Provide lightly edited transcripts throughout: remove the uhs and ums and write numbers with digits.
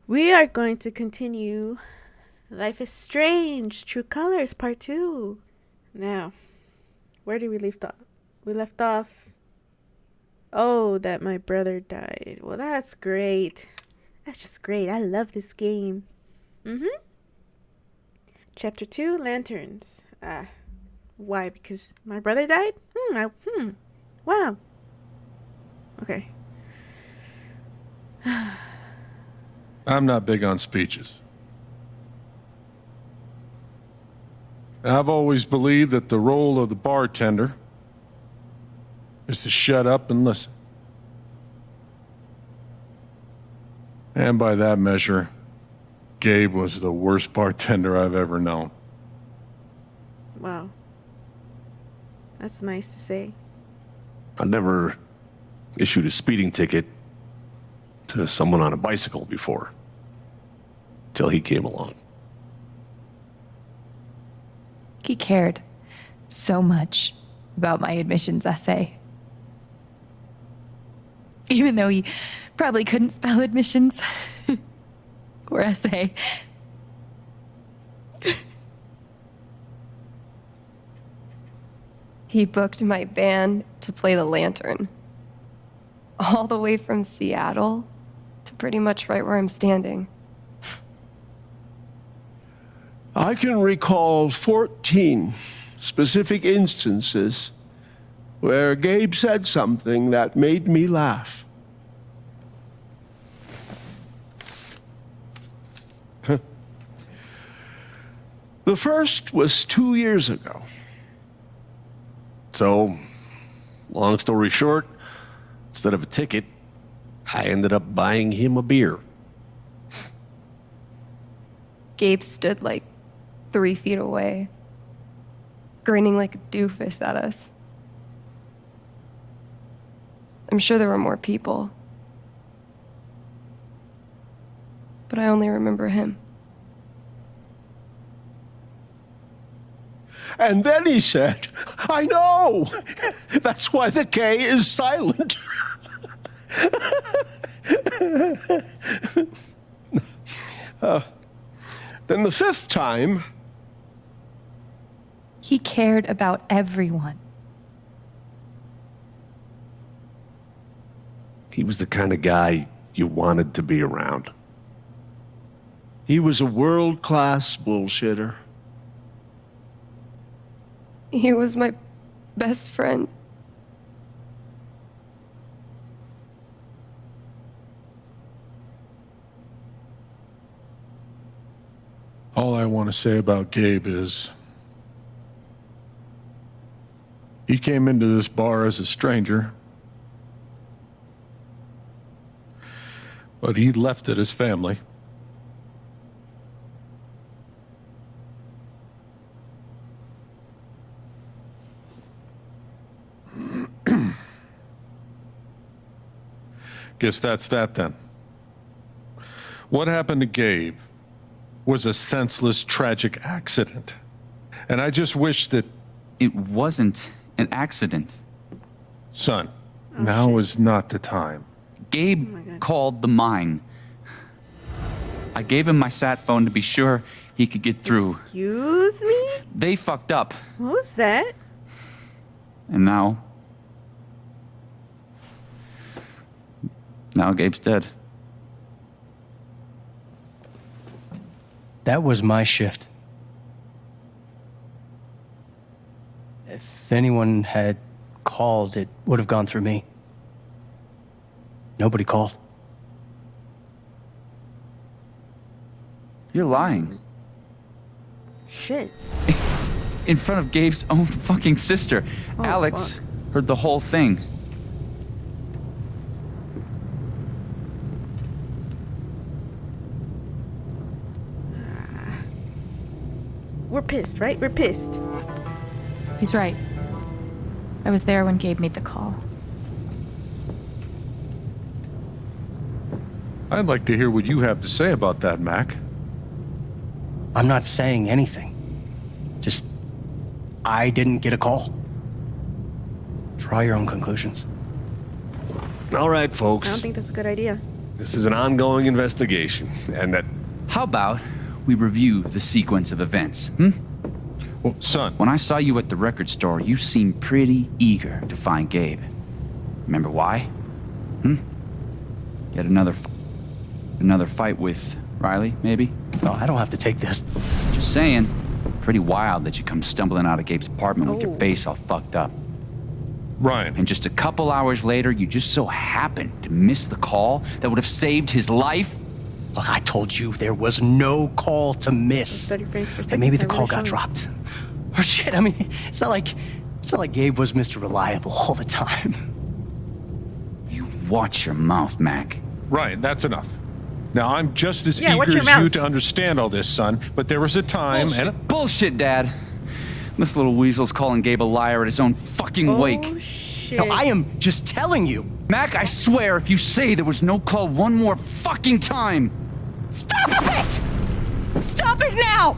We are going to continue Life is Strange, True Colors, Part 2. Now, where did we leave off? We left off. Oh, that my brother died. Well, that's great. That's just great. I love this game. Chapter 2, Lanterns. Why? Because my brother died? Wow. Okay. I'm not big on speeches. I've always believed that the role of the bartender is to shut up and listen. And by that measure, Gabe was the worst bartender I've ever known. Wow. That's nice to say. I never issued a speeding ticket to someone on a bicycle before, till he came along. He cared so much about my admissions essay. Even though he probably couldn't spell admissions or essay. He booked my band to play the lantern. All the way from Seattle to pretty much right where I'm standing. I can recall 14 specific instances where Gabe said something that made me laugh. The first was 2 years ago. So, long story short, instead of a ticket, I ended up buying him a beer. Gabe stood like 3 feet away, grinning like a doofus at us. I'm sure there were more people, but I only remember him. And then he said, I know! That's why the K is silent. Then the fifth time... He cared about everyone. He was the kind of guy you wanted to be around. He was a world-class bullshitter. He was my best friend. All I want to say about Gabe is he came into this bar as a stranger, but he left it as family. Guess that's that then. What happened to Gabe was a senseless, tragic accident. And I just wish that... It wasn't an accident. Son, now is not the time. Gabe called the mine. I gave him my sat phone to be sure he could get through. Excuse me? They fucked up. What was that? And now Gabe's dead. That was my shift. If anyone had called, it would have gone through me. Nobody called. You're lying. Shit. In front of Gabe's own fucking sister. Oh, Alex fuck. heard the whole thing. We're pissed, right? We're pissed. He's right. I was there when Gabe made the call. I'd like to hear what you have to say about that, Mac. I'm not saying anything. Just, I didn't get a call. Draw your own conclusions. All right, folks. I don't think that's a good idea. This is an ongoing investigation, and that How about we review the sequence of events, Well, son, When I saw you at the record store, you seemed pretty eager to find Gabe. Remember why? You had another fight with Riley, maybe? No, I don't have to take this. Just saying. Pretty wild that you come stumbling out of Gabe's apartment with your Oh. face all fucked up. Ryan, And just a couple hours later, you just so happened to miss the call that would have saved his life? Look, I told you there was no call to miss. 30 frames per And second. maybe the is call really got showing. dropped. Or shit, I mean, it's not like Gabe was Mr. Reliable all the time. You watch your mouth, Mac. Ryan, that's enough. Now, I'm just as Yeah, watch eager your as you mouth. to understand all this, son, but there was a time and... Bullshit, Dad. This little weasel's calling Gabe a liar at his own fucking wake. Oh, shit. No, I am just telling you. Mac, I swear if you say there was no call one more fucking time. Stop it! Stop it now!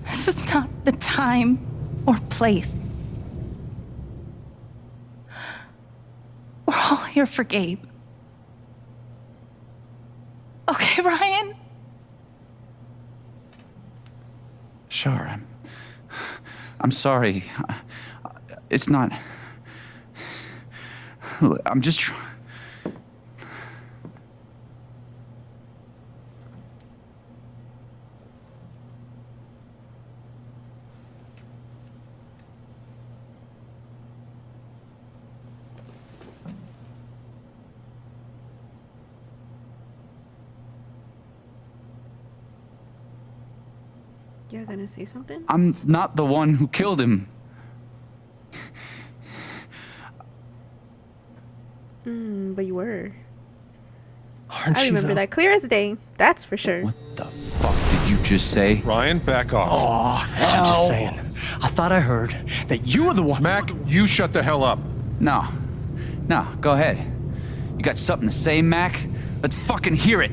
This is not the time or place. We're all here for Gabe. Okay, Ryan? Sure, I'm sorry. It's not... I'm just... You're gonna say something? I'm not the one who killed him. But you were. Aren't I you, remember though? that clear as day. That's for sure. What the fuck did you just say? Ryan, back off. Oh, I'm just saying. I thought I heard that you were the one. Mac, you shut the hell up. No. No, go ahead. You got something to say, Mac? Let's fucking hear it.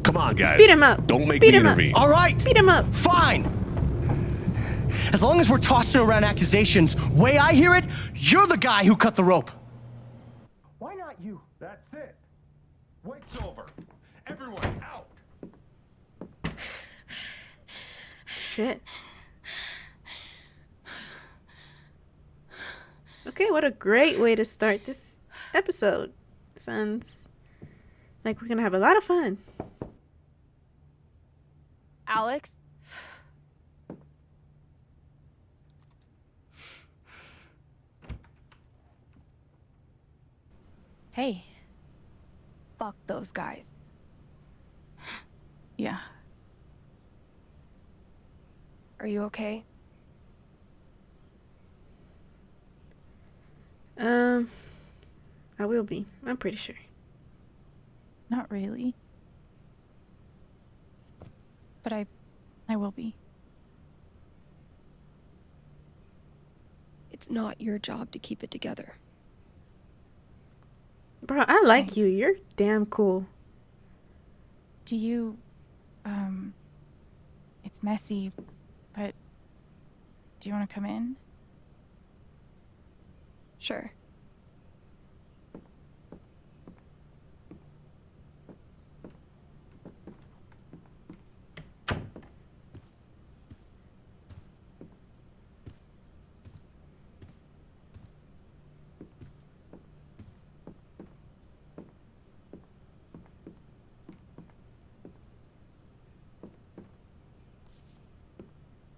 come on, guys. Beat him up. Don't make Beat me him up. intervene. All right. Beat him up. Fine. As long as we're tossing around accusations, way I hear it, you're the guy who cut the rope. Why not you? That's it. Wait's over. Everyone out. Shit. Okay, what a great way to start this episode. Sounds like we're gonna have a lot of fun. Alex? Hey. Fuck those guys. Yeah. Are you okay? I will be. I'm pretty sure. Not really. But I will be. It's not your job to keep it together. Bro, I like you. Thanks. You're damn cool. Do you, it's messy, but do you want to come in? Sure.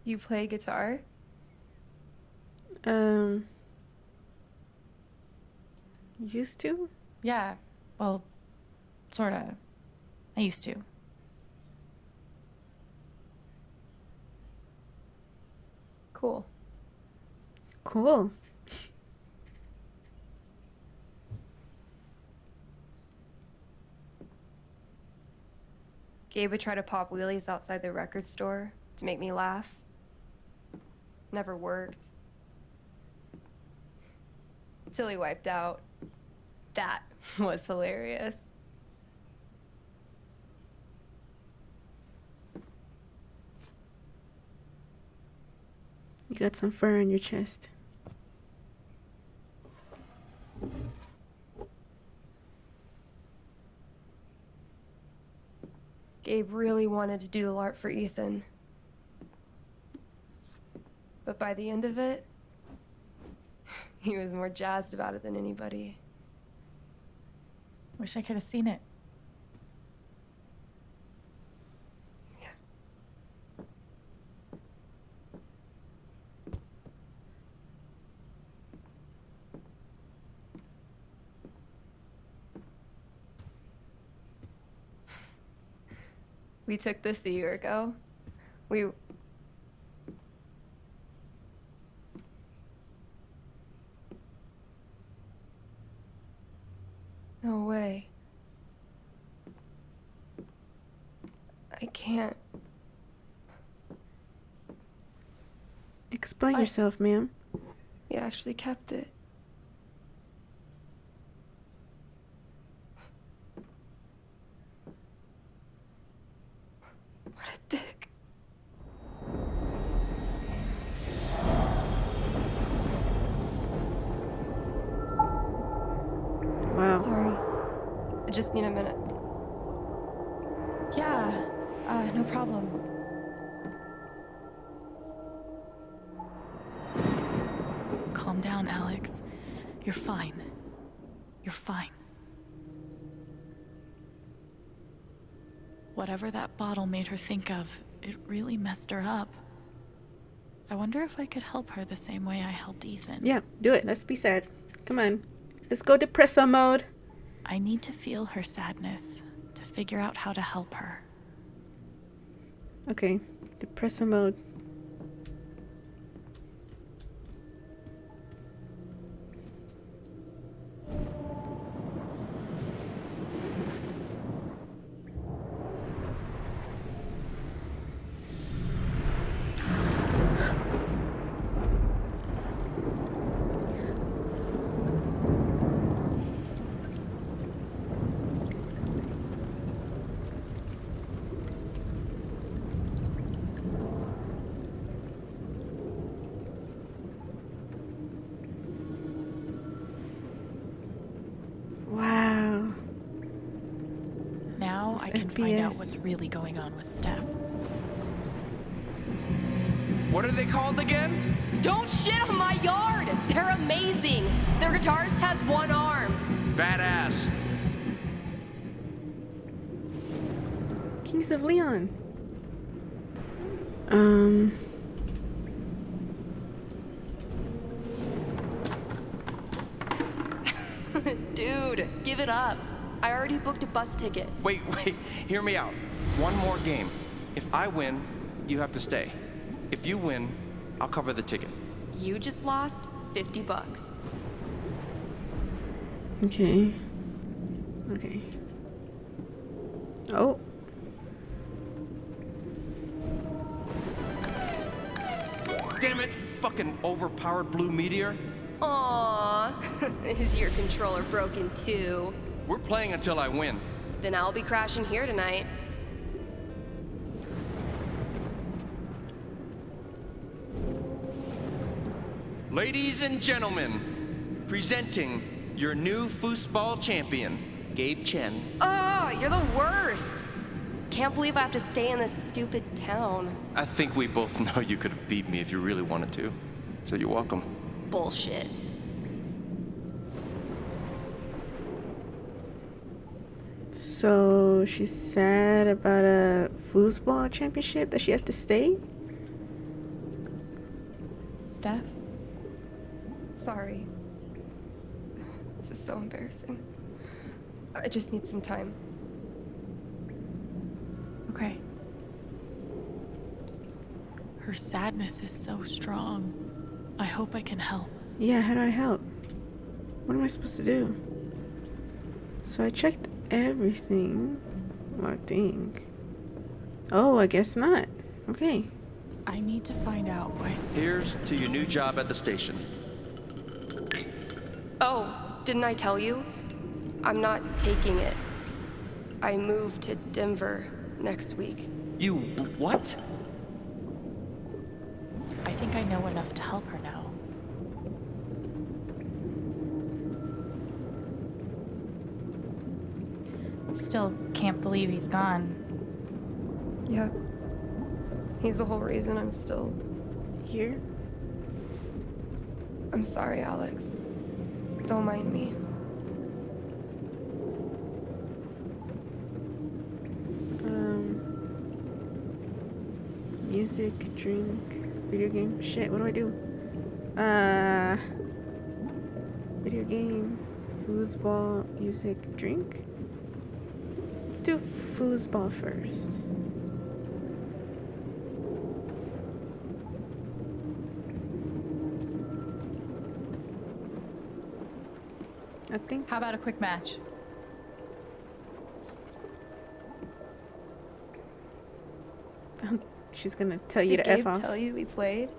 You play guitar? Used to? Yeah, well, sorta. I used to. Cool. Cool. Gabe would try to pop wheelies outside the record store to make me laugh. Never worked. Till he wiped out. That was hilarious. You got some fur on your chest. Gabe really wanted to do the LARP for Ethan. But by the end of it, he was more jazzed about it than anybody. Wish I could have seen it. We took this a year ago. We... No way. I can't. Explain yourself, ma'am. We actually kept it. What a dick. Wow. Sorry. I just need a minute. Yeah, no problem. Calm down, Alex. You're fine. You're fine. Whatever that bottle made her think of, it really messed her up. I wonder if I could help her the same way I helped Ethan. Yeah, do it. Let's be sad. Come on. Let's go depresso mode. I need to feel her sadness to figure out how to help her. Okay, depresso mode. Wow. Now Those I can find out FPS. what's really going on with Steph. What are they called again? Don't shit on my yard! They're amazing! Their guitarist has one arm. Badass. Kings of Leon. Dude, give it up. I already booked a bus ticket. Wait, hear me out. One more game. If I win, you have to stay. If you win, I'll cover the ticket. You just lost $50. Okay. Okay. Oh. Damn it, fucking overpowered blue meteor. Aww. Is your controller broken too? We're playing until I win. Then I'll be crashing here tonight. Ladies and gentlemen, presenting your new foosball champion, Gabe Chen. Oh, you're the worst. Can't believe I have to stay in this stupid town. I think we both know you could have beat me if you really wanted to. So you're welcome. Bullshit. So she's sad about a foosball championship that she has to stay? Steph? Sorry. This is so embarrassing. I just need some time. Okay. Her sadness is so strong. I hope I can help. Yeah, how do I help? What am I supposed to do? So I checked everything. Well, I think. Oh, I guess not. Okay. I need to find out why Steph... Here's to your new job at the station. Oh, didn't I tell you? I'm not taking it. I move to Denver next week. You what? I think I know enough to help her now. Still can't believe he's gone. Yep. He's the whole reason I'm still... Here? I'm sorry, Alex. Don't mind me. Music, drink, video game. Shit, what do I do? Video game, foosball, music, drink. Let's do foosball first. I think. How about a quick match? She's gonna tell you Did to F Gabe off. tell you we played?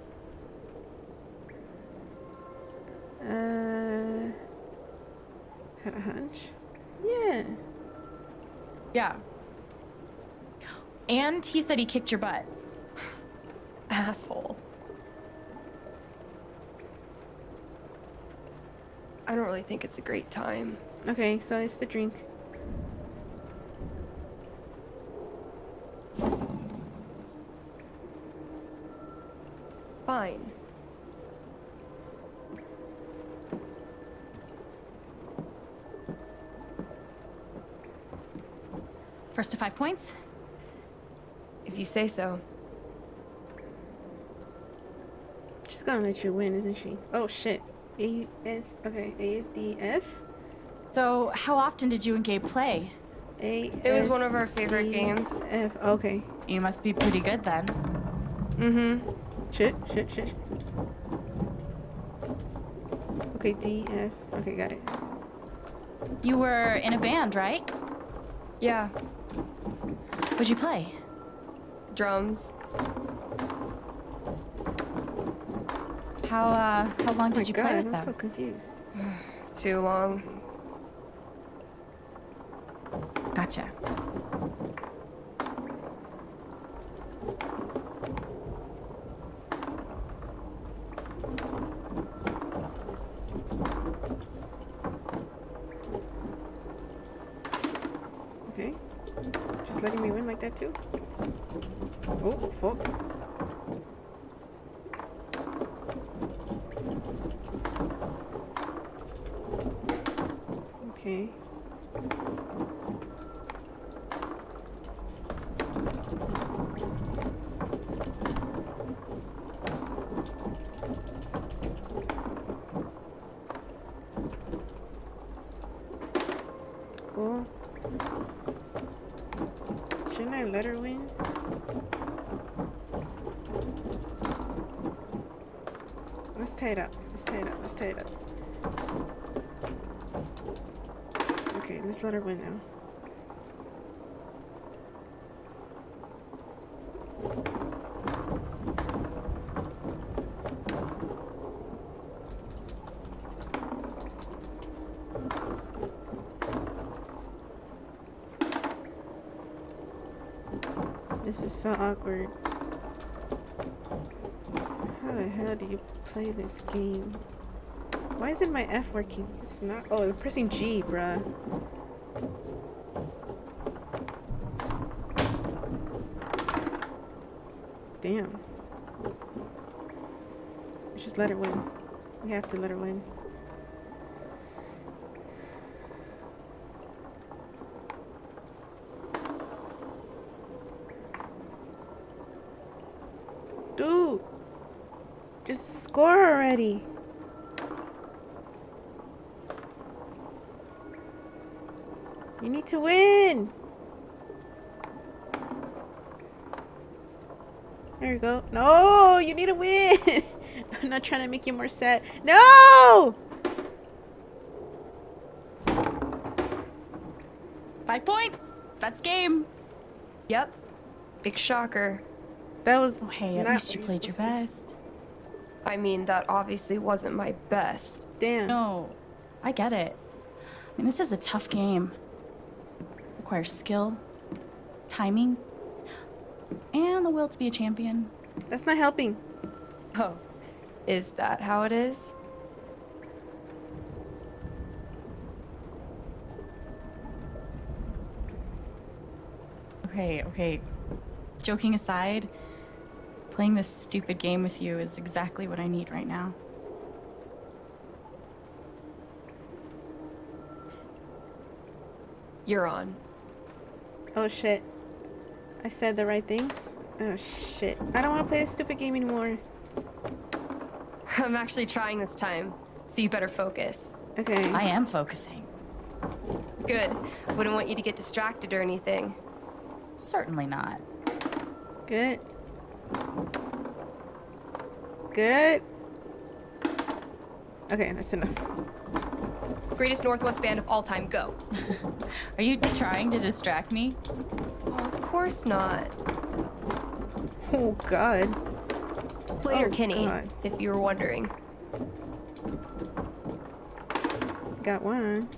Had a hunch. Yeah. Yeah. And he said he kicked your butt. Asshole. I don't really think it's a great time. Okay, so it's the drink. Fine. First to 5 points? If you say so. She's gonna let you win, isn't she? Oh shit. A is D F. So, how often did you and Gabe play? A. It was one of our favorite games. F. Okay. You must be pretty good then. Mm-hmm. Shit. Okay, D F. Okay, got it. You were in a band, right? Yeah. What'd you play? Drums. How long Oh did my you God, play with I'm them? so confused. Too long. Gotcha. Okay. Just letting me win like that too? Oh, fuck. Okay. Cool. Shouldn't I let her win? Let's tie it up. Let's tie it up. Okay, let's let her win now. This is so awkward. How the hell do you play this game? Why isn't my F working? It's not. Oh, I'm pressing G, bruh. Damn. Just let her win. We have to let her win. Dude, just score already. You need to win. There you go. No, you need to win. I'm not trying to make you more sad. No! 5 points. That's game. Yep. Big shocker. That was. Oh, hey, at not least you what played your supposed best. I mean, that obviously wasn't my best. to do. Damn. No, I get it. I mean, this is a tough game. Requires skill, timing, and the will to be a champion. That's not helping. Oh. Is that how it is? Okay. joking aside, playing this stupid game with you is exactly what I need right now. You're on. Oh shit. I said the right things? Oh shit. I don't want to play this stupid game anymore. I'm actually trying this time, so you better focus. Okay. I am focusing. Good. Wouldn't want you to get distracted or anything. Certainly not. Good. Good. Okay, that's enough. Greatest Northwest band of all time, go. Are you trying to distract me? Oh, of course not. Oh god. Slater Oh, Kinney, God. if you were wondering. Got one.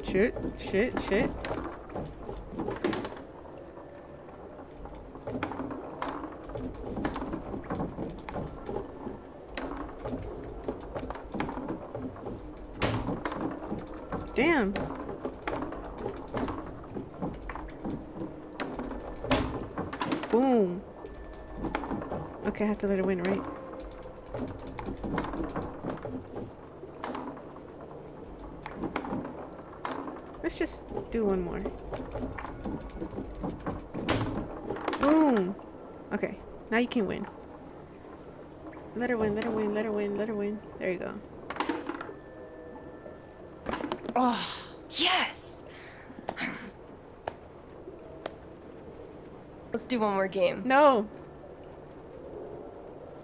Shit, shit, shit. Damn. Boom. Okay, I have to let it win, right? Let's just do one more. Boom. Okay, now you can win. Let her win, let her win, let her win, let her win. There you go. Oh, yes! Let's do one more game. No.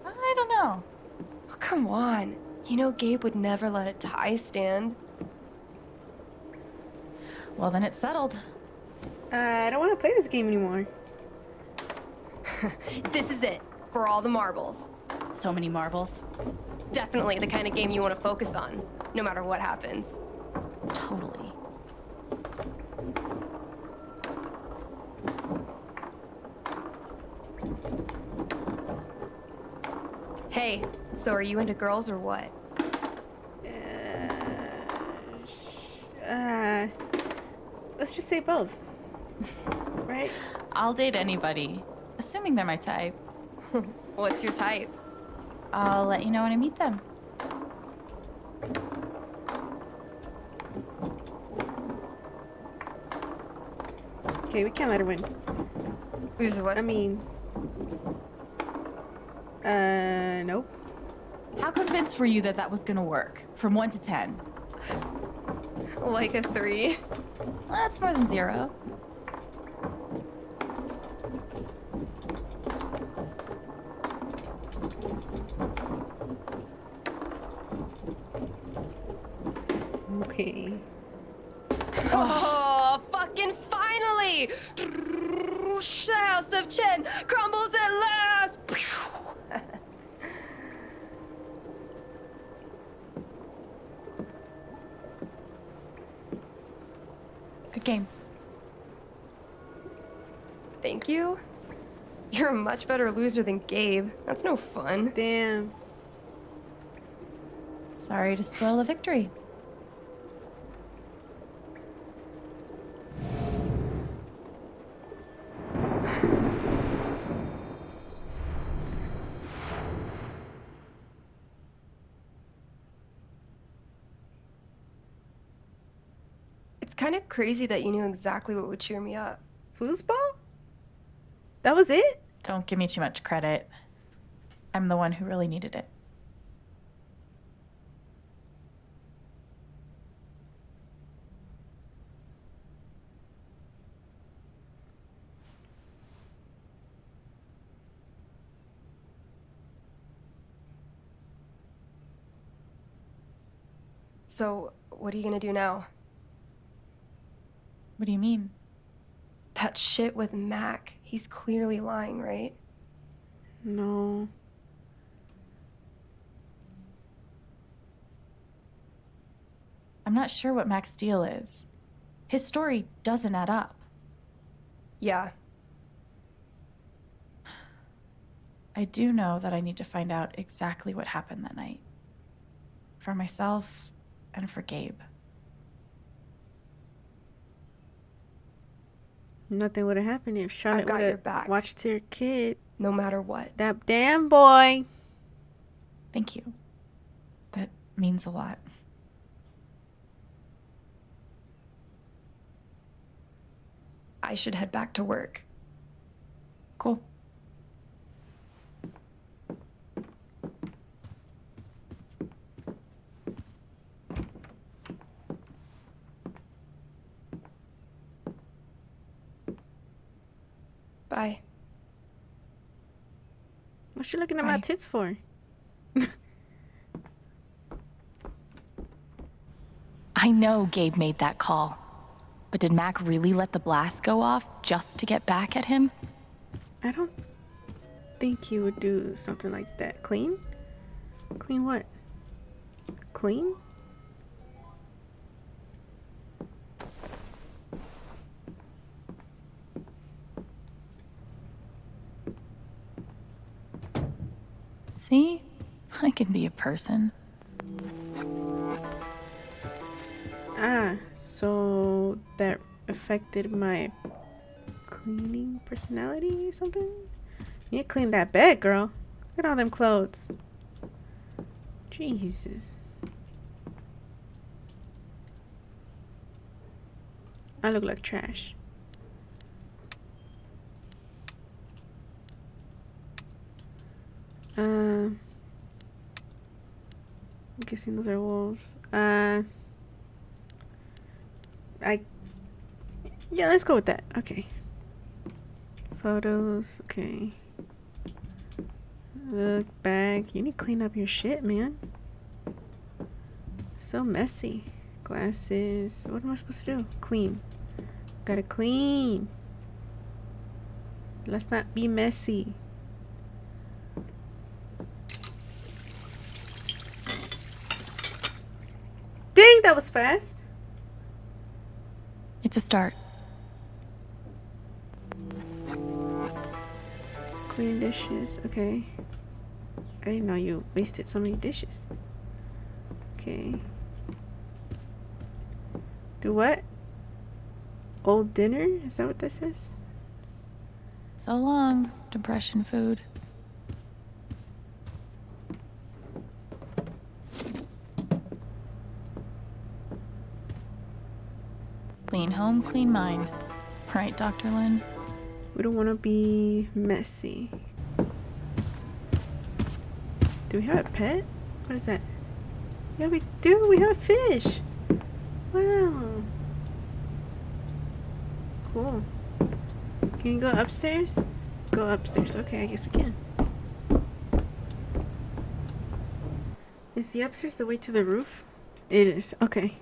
I don't know. Oh, come on. You know Gabe would never let a tie stand. Well, then it's settled. I don't want to play this game anymore. This is it, for all the marbles. So many marbles. Definitely the kind of game you want to focus on, no matter what happens. Totally. Hey, so are you into girls or what? Let's just say both. Right? I'll date anybody, assuming they're my type. What's your type? I'll let you know when I meet them. Okay, we can't let her win. Who's what? I mean... nope. How convinced were you that that was gonna work? From 1 to 10? Like a 3? Well, that's more than 0. Okay. Oh, fucking finally! The House of Chen crumbles at last! Good game. Thank you? You're a much better loser than Gabe. That's no fun. Damn. Sorry to spoil the victory. It's kind of crazy that you knew exactly what would cheer me up. Foosball? That was it? Don't give me too much credit. I'm the one who really needed it. So, what are you gonna do now? What do you mean? That shit with Mac. He's clearly lying, right? No. I'm not sure what Mac's deal is. His story doesn't add up. Yeah. I do know that I need to find out exactly what happened that night. For myself and for Gabe. Nothing would have happened if Charlotte got would your back. have watched her kid. No matter what. That damn boy. Thank you. That means a lot. I should head back to work. Cool. Bye. What's she looking at my Bye. tits for? I know Gabe made that call. But did Mac really let the blast go off just to get back at him? I don't think he would do something like that. Clean? Clean what? Clean? See? I can be a person. Ah, so that affected my cleaning personality or something? You need to clean that bed, girl. Look at all them clothes. Jesus. I look like trash. I'm guessing those are wolves. Yeah, let's go with that. Okay. Photos. Okay. Look back. You need to clean up your shit, man. So messy. Glasses. What am I supposed to do? Clean. Gotta clean. Let's not be messy. Dang, that was fast. It's a start. Clean dishes. Okay. I didn't know you wasted so many dishes. Okay. Do what? Old dinner? Is that what this is? So long, depression food. Clean home, clean mind. Right, Dr. Lin? We don't want to be messy. Do we have a pet? What is that? Yeah, we do. We have a fish. Wow. Cool. Can you go upstairs? Go upstairs. Okay, I guess we can. Is the upstairs the way to the roof? It is. Okay.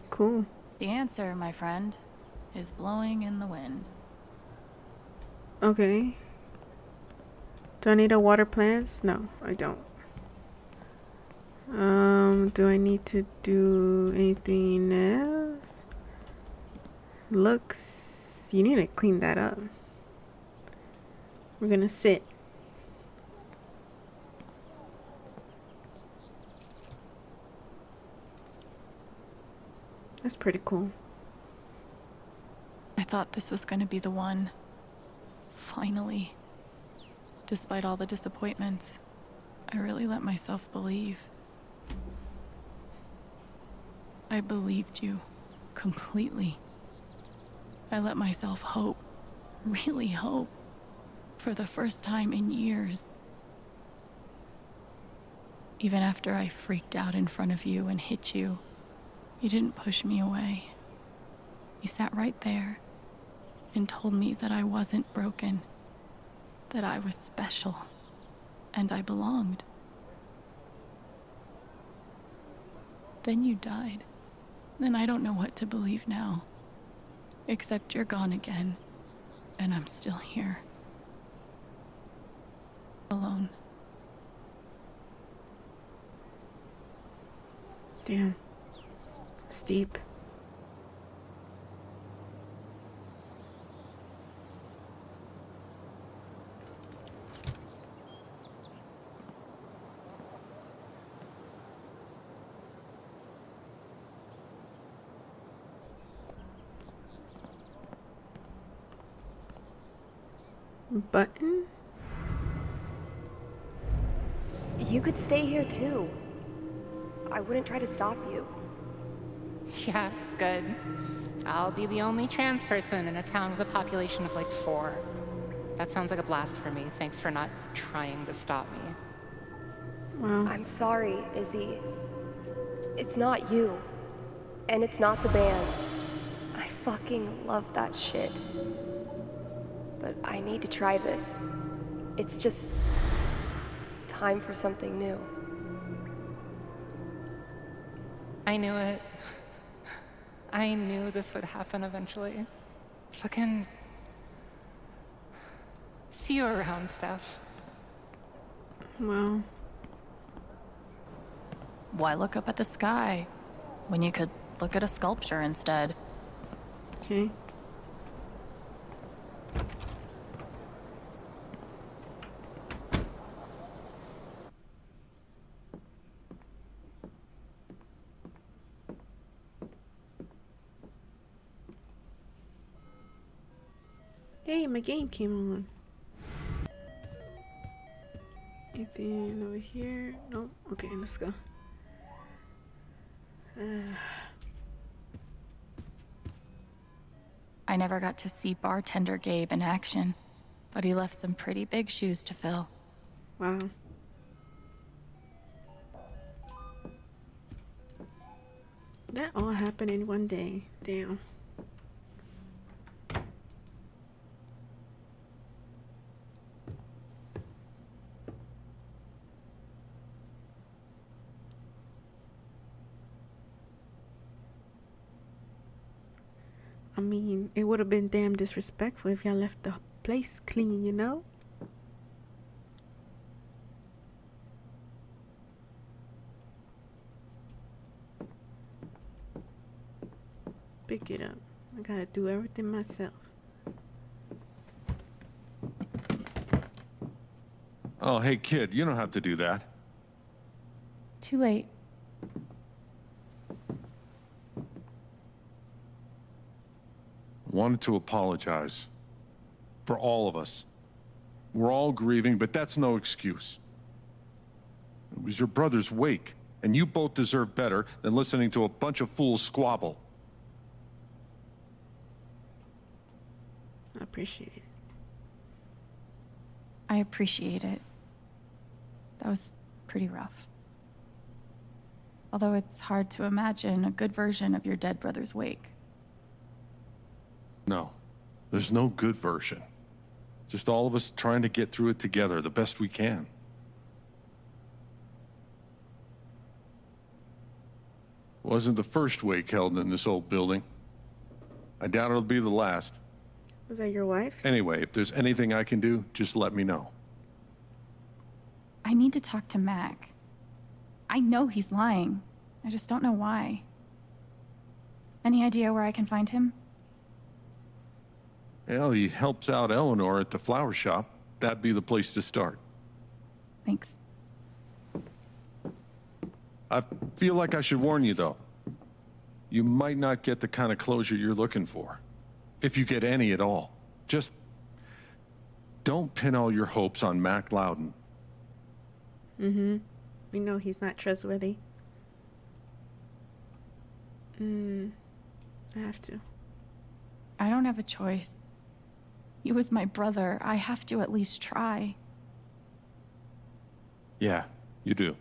Cool. The answer, my friend, is blowing in the wind. Okay. Do I need a water plants? No, I don't. Do I need to do anything else? Looks, you need to clean that up. We're gonna sit. That's pretty cool. I thought this was going to be the one. Finally. Despite all the disappointments, I really let myself believe. I believed you completely. I let myself hope, really hope, for the first time in years. Even after I freaked out in front of you and hit you, you didn't push me away. You sat right there and told me that I wasn't broken, that I was special, and I belonged. Then you died. Then I don't know what to believe now. Except you're gone again, and I'm still here. Alone. Damn. Steep. Button? You could stay here too. I wouldn't try to stop you. Yeah, good. I'll be the only trans person in a town with a population of like 4. That sounds like a blast for me. Thanks for not trying to stop me. Wow. I'm sorry, Izzy. It's not you. And it's not the band. I fucking love that shit. But I need to try this. It's just time for something new. I knew it. I knew this would happen eventually. Fucking... See you around, Steph. Wow. Why look up at the sky when you could look at a sculpture instead? Okay. Hey, my game came on. Anything over here? Nope. Okay, let's go. I never got to see bartender Gabe in action, but he left some pretty big shoes to fill. Wow. That all happened in one day. Damn. I mean, it would have been damn disrespectful if y'all left the place clean, you know? Pick it up. I gotta do everything myself. Oh, hey, kid, you don't have to do that. Too late. Wanted to apologize. For all of us. We're all grieving, but that's no excuse. It was your brother's wake, and you both deserve better than listening to a bunch of fools squabble. I appreciate it. I appreciate it. That was pretty rough. Although it's hard to imagine a good version of your dead brother's wake. No, there's no good version. Just all of us trying to get through it together the best we can. Wasn't the first wake held in this old building. I doubt it'll be the last. Was that your wife's? Anyway, if there's anything I can do, just let me know. I need to talk to Mac. I know he's lying. I just don't know why. Any idea where I can find him? Well, he helps out Eleanor at the flower shop. That'd be the place to start. Thanks. I feel like I should warn you, though. You might not get the kind of closure you're looking for. If you get any at all. Just don't pin all your hopes on Mac Loudon. Mm-hmm. We know he's not trustworthy. I have to. I don't have a choice. He was my brother. I have to at least try. Yeah, you do.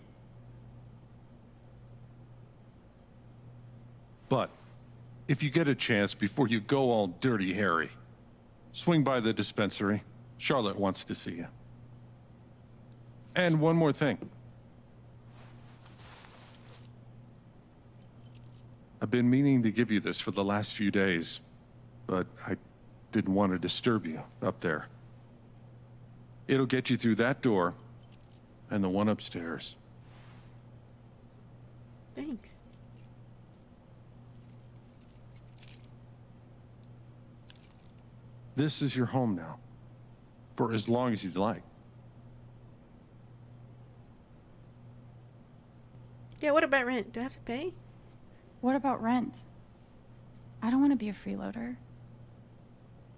But if you get a chance before you go all Dirty Harry, swing by the dispensary. Charlotte wants to see you. And one more thing. I've been meaning to give you this for the last few days, but I didn't want to disturb you up there. It'll get you through that door and the one upstairs. Thanks. This is your home now, for as long as you'd like. Yeah, what about rent? Do I have to pay? What about rent? I don't want to be a freeloader.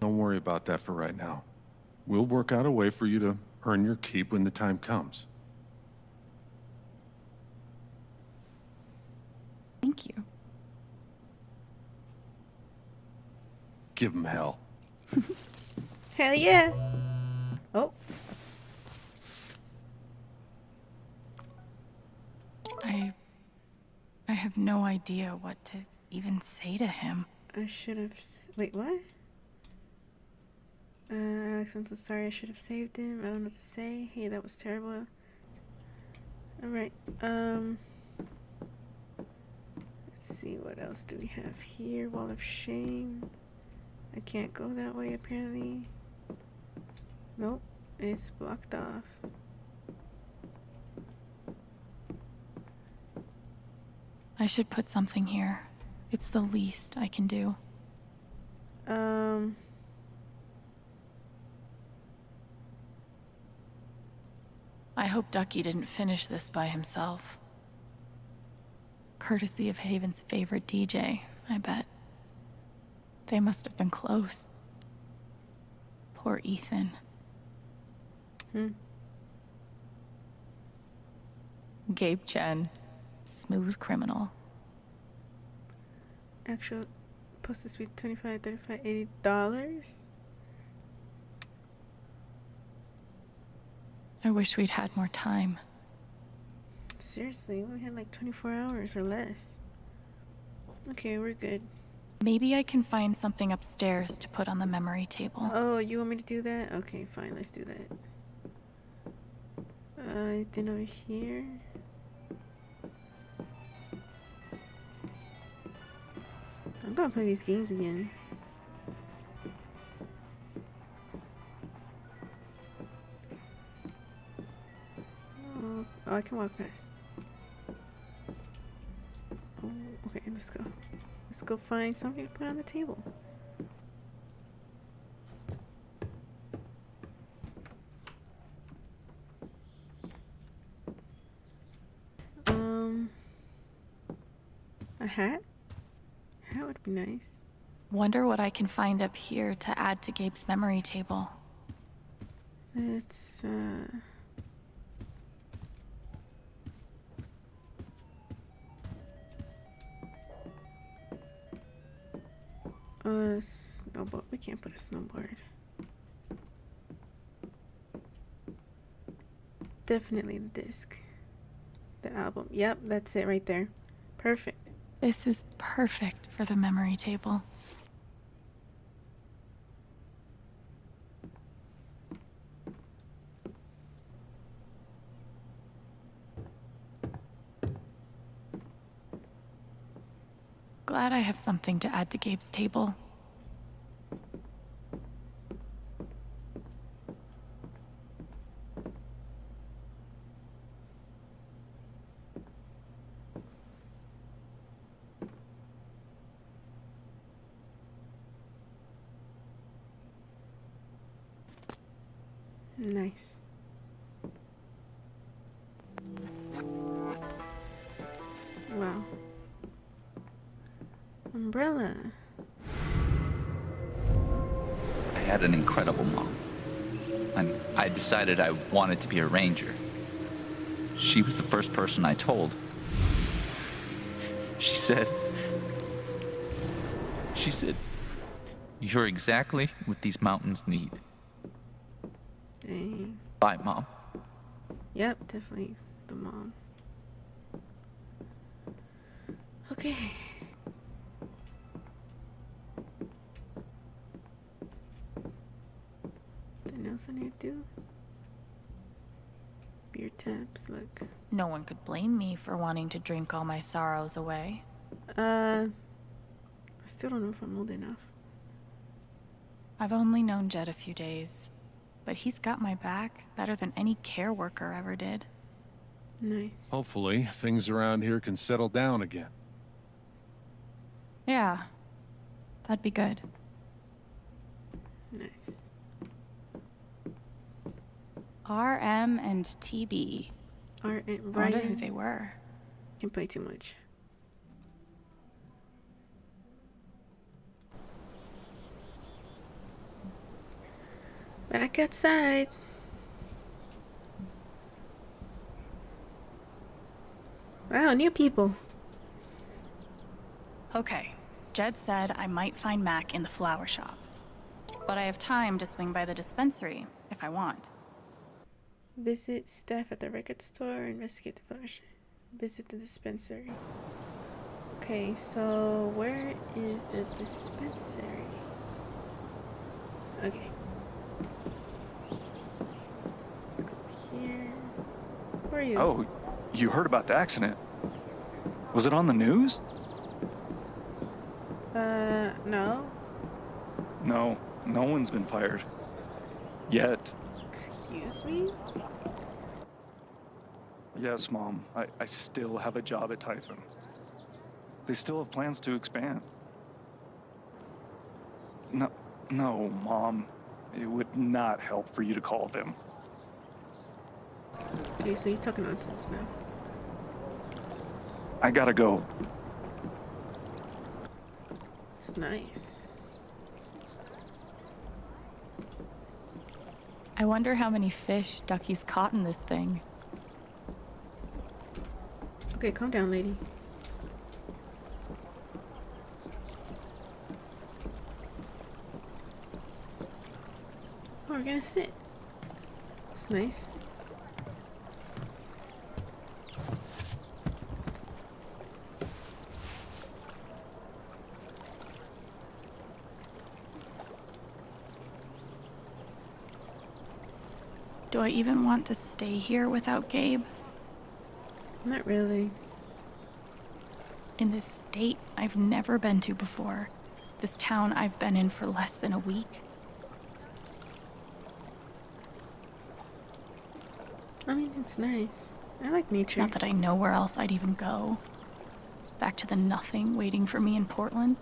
Don't worry about that for right now. We'll work out a way for you to earn your keep when the time comes. Thank you. Give him hell. Hell yeah. Oh. I have no idea what to even say to him. I should have. Wait, what? Alex, I'm so sorry. I should have saved him. I don't know what to say. Hey, that was terrible. Alright. Let's see. What else do we have here? Wall of Shame. I can't go that way, apparently. Nope. It's blocked off. I should put something here. It's the least I can do. I hope Ducky didn't finish this by himself. Courtesy of Haven's favorite DJ, I bet. They must have been close. Poor Ethan. Gabe Chen, smooth criminal. Actual postage fee $25, $35, $80. I wish we'd had more time. Seriously, we only had like 24 hours or less. Okay, we're good. Maybe I can find something upstairs to put on the memory table. Oh, you want me to do that? Okay, fine, let's do that. Anything over here? I'm gonna play these games again. Oh, I can walk past. Oh, okay, let's go. Let's go find something to put on the table. A hat? Hat would be nice. Wonder what I can find up here to add to Gabe's memory table. It's snowboard. We can't put a snowboard. Definitely the disc. The album. Yep, that's it right there. Perfect. This is perfect for the memory table. Glad I have something to add to Gabe's table. Nice. Wow. Umbrella. I had an incredible mom. And I decided I wanted to be a ranger. She was the first person I told. She said, "You're exactly what these mountains need." Dang. Bye, Mom. Yep, definitely the mom. Okay. Anything else I need to do? Beer taps, look. No one could blame me for wanting to drink all my sorrows away. I still don't know if I'm old enough. I've only known Jed a few days, but he's got my back better than any care worker ever did. Nice. Hopefully, things around here can settle down again. Yeah, that'd be good. Nice. RM and TB. Art and I wonder writing. who they were. Can't play too much. Back outside. Wow, new people. Okay, Jed said I might find Mac in the flower shop. But I have time to swing by the dispensary if I want. Visit staff at the record store. Investigate the flash. Visit the dispensary. Okay, so where is the dispensary? Okay. Let's go here. Where are you? Oh, you heard about the accident? Was it on the news? No. No, no one's been fired. Yet. Excuse me? Yes, Mom. I still have a job at Typhoon. They still have plans to expand. No, Mom. It would not help for you to call them. Okay, so you're talking nonsense now. I gotta go. It's nice. I wonder how many fish Ducky's caught in this thing. Okay, calm down, lady. Oh, we're gonna sit. It's nice. Do I even want to stay here without Gabe? Not really. In this state I've never been to before. This town I've been in for less than a week. I mean, it's nice. I like nature. Not that I know where else I'd even go. Back to the nothing waiting for me in Portland.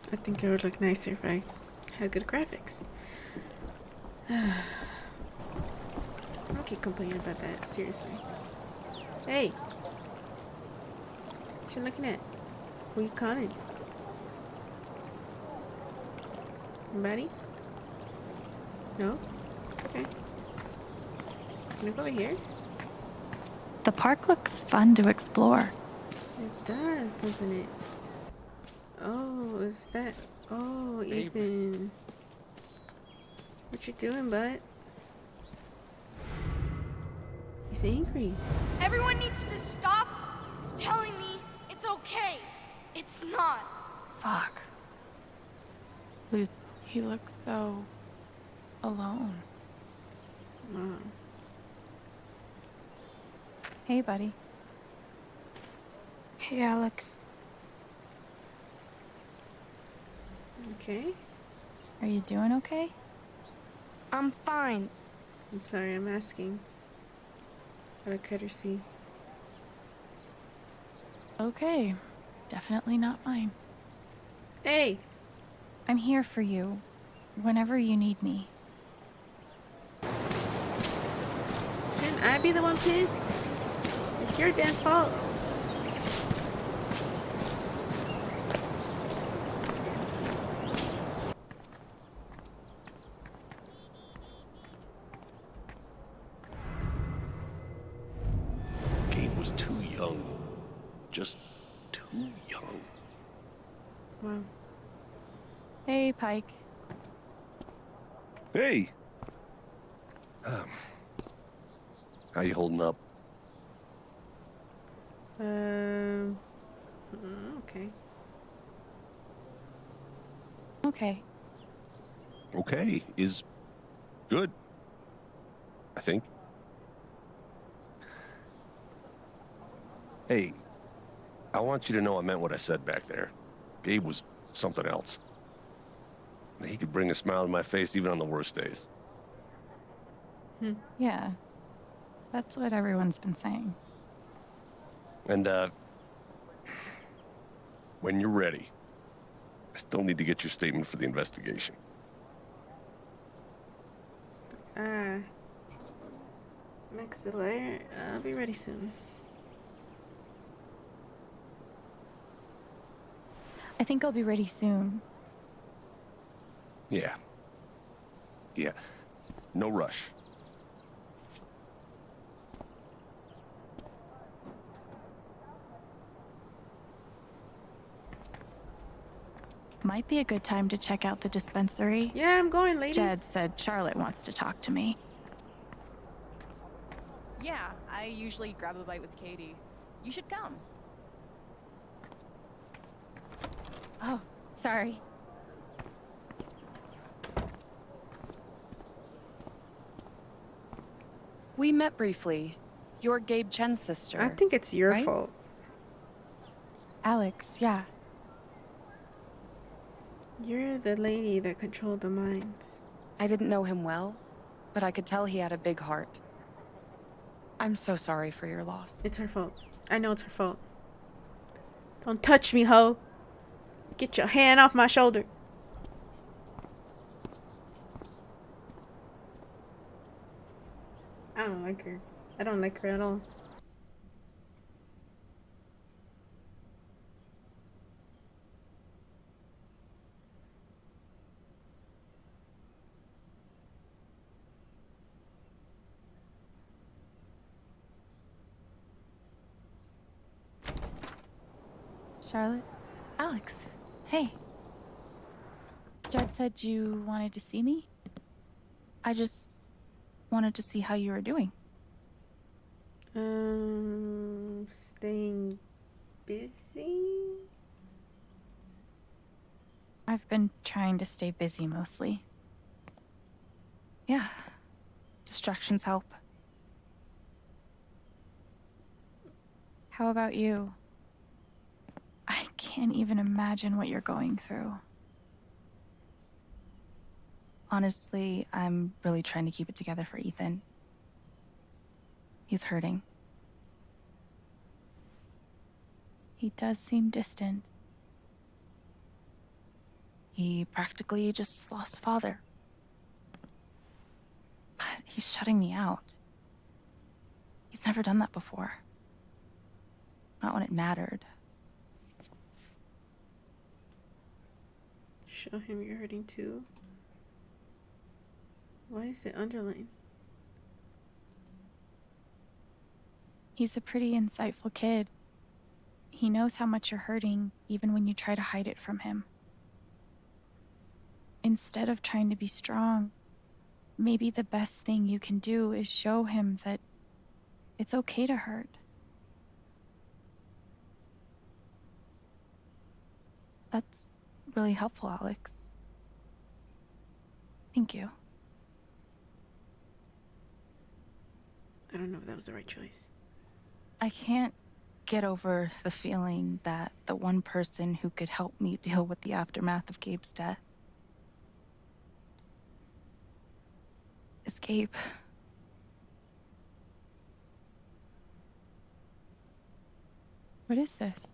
I think it would look nicer if I had good graphics. I keep complaining about that, seriously. Hey! What you looking at? Who you calling? Anybody? No? Okay. Can I go over here? The park looks fun to explore. It does, doesn't it? Oh, is that... Oh, Ethan. What you doing, bud? He's angry. Everyone needs to stop telling me it's okay. It's not. Fuck. He looks so alone. Wow. Hey, buddy. Hey, Alex. Okay. Are you doing okay? I'm fine. I'm sorry, I'm asking. Out of courtesy. Okay. Definitely not mine. Hey! I'm here for you, whenever you need me. Shouldn't I be the one pissed? It's your damn fault. Gabe was too young. Just too young. Wow. Hey, Pike. Hey! How you holding up? Okay. Okay. Okay is good, I think. Hey, I want you to know I meant what I said back there. Gabe was something else. He could bring a smile to my face even on the worst days. Yeah. That's what everyone's been saying. And, when you're ready, I still need to get your statement for the investigation. Next layer. I'll be ready soon. I think I'll be ready soon. Yeah. Yeah. No rush. Might be a good time to check out the dispensary. Yeah, I'm going, lady. Jed said Charlotte wants to talk to me. Yeah, I usually grab a bite with Katie. You should come. Oh, sorry. We met briefly. You're Gabe Chen's sister. I think it's your right? fault. Alex, yeah. You're the lady that controlled the mines. I didn't know him well, but I could tell he had a big heart. I'm so sorry for your loss. It's her fault. I know it's her fault. Don't touch me, ho. Get your hand off my shoulder. I don't like her. I don't like her at all. Charlotte? Alex, hey. Jed said you wanted to see me? I just wanted to see how you were doing. Staying busy? I've been trying to stay busy mostly. Yeah. Distractions help. How about you? I can't even imagine what you're going through. Honestly, I'm really trying to keep it together for Ethan. He's hurting. He does seem distant. He practically just lost a father. But he's shutting me out. He's never done that before. Not when it mattered. Show him you're hurting too. Why is it underlined? He's a pretty insightful kid. He knows how much you're hurting, even when you try to hide it from him. Instead of trying to be strong, maybe the best thing you can do is show him that it's okay to hurt. That's really helpful, Alex. Thank you. I don't know if that was the right choice. I can't get over the feeling that the one person who could help me deal with the aftermath of Gabe's death is Gabe. What is this?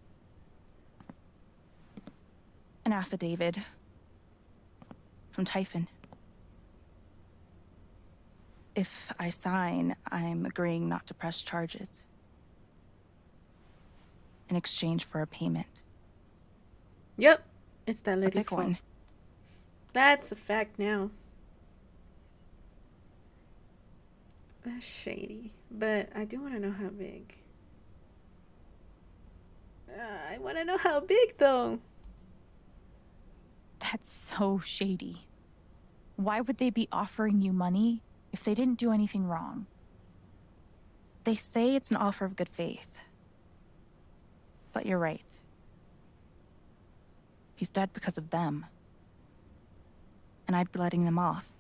An affidavit from Typhon. If I sign, I'm agreeing not to press charges in exchange for a payment. Yep, it's that A lady's big fault. one. That's a fact now. That's shady, but I do want to know how big. I want to know how big though. That's so shady. Why would they be offering you money if they didn't do anything wrong? They say it's an offer of good faith. But you're right. He's dead because of them. And I'd be letting them off.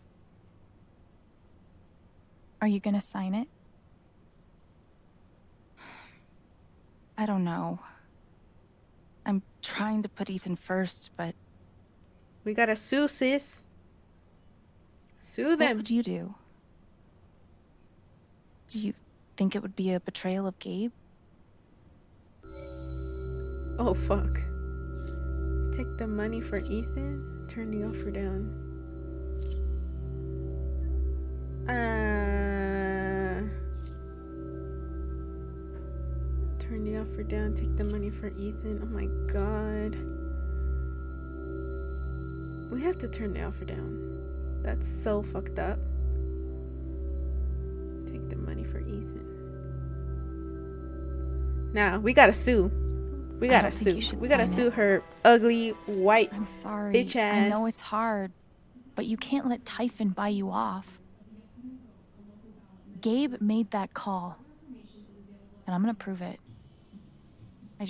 Are you gonna sign it? I don't know. I'm trying to put Ethan first, but... We gotta sue, sis. Sue What them. would you do? Do you think it would be a betrayal of Gabe? Oh, fuck. Take the money for Ethan? Turn the offer down. Turn the offer down. Take the money for Ethan. Oh my god. We have to turn the offer down. That's so fucked up. Take the money for Ethan. Now, we gotta sue. We gotta sue. We gotta sue her ugly, white, I'm sorry. bitch ass. I know it's hard, but you can't let Typhon buy you off. Gabe made that call, and I'm gonna prove it. I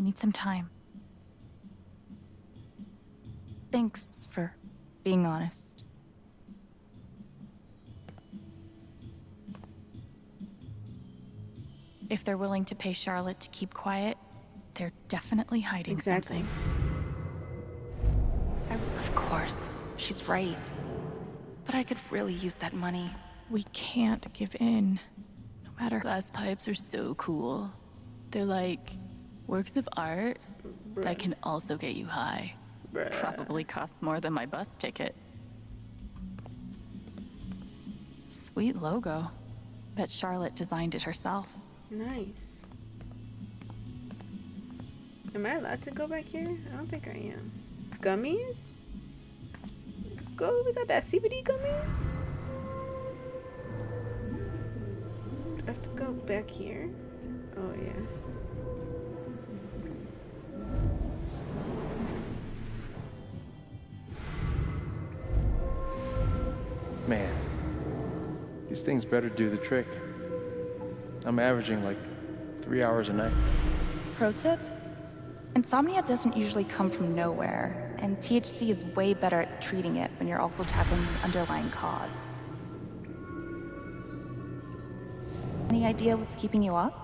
need some time. Thanks for being honest. If they're willing to pay Charlotte to keep quiet, they're definitely hiding something. Of course, she's right. But I could really use that money. We can't give in, no matter. Glass pipes are so cool. They're like works of art that can also get you high. Probably cost more than my bus ticket. Sweet logo. Bet Charlotte designed it herself. Nice. Am I allowed to go back here? I don't think I am. Gummies? Go, we got that CBD gummies. Do I have to go back here? Oh yeah. Man, these things better do the trick. I'm averaging like 3 hours a night. Pro tip? Insomnia doesn't usually come from nowhere, and THC is way better at treating it when you're also tackling the underlying cause. Any idea what's keeping you up?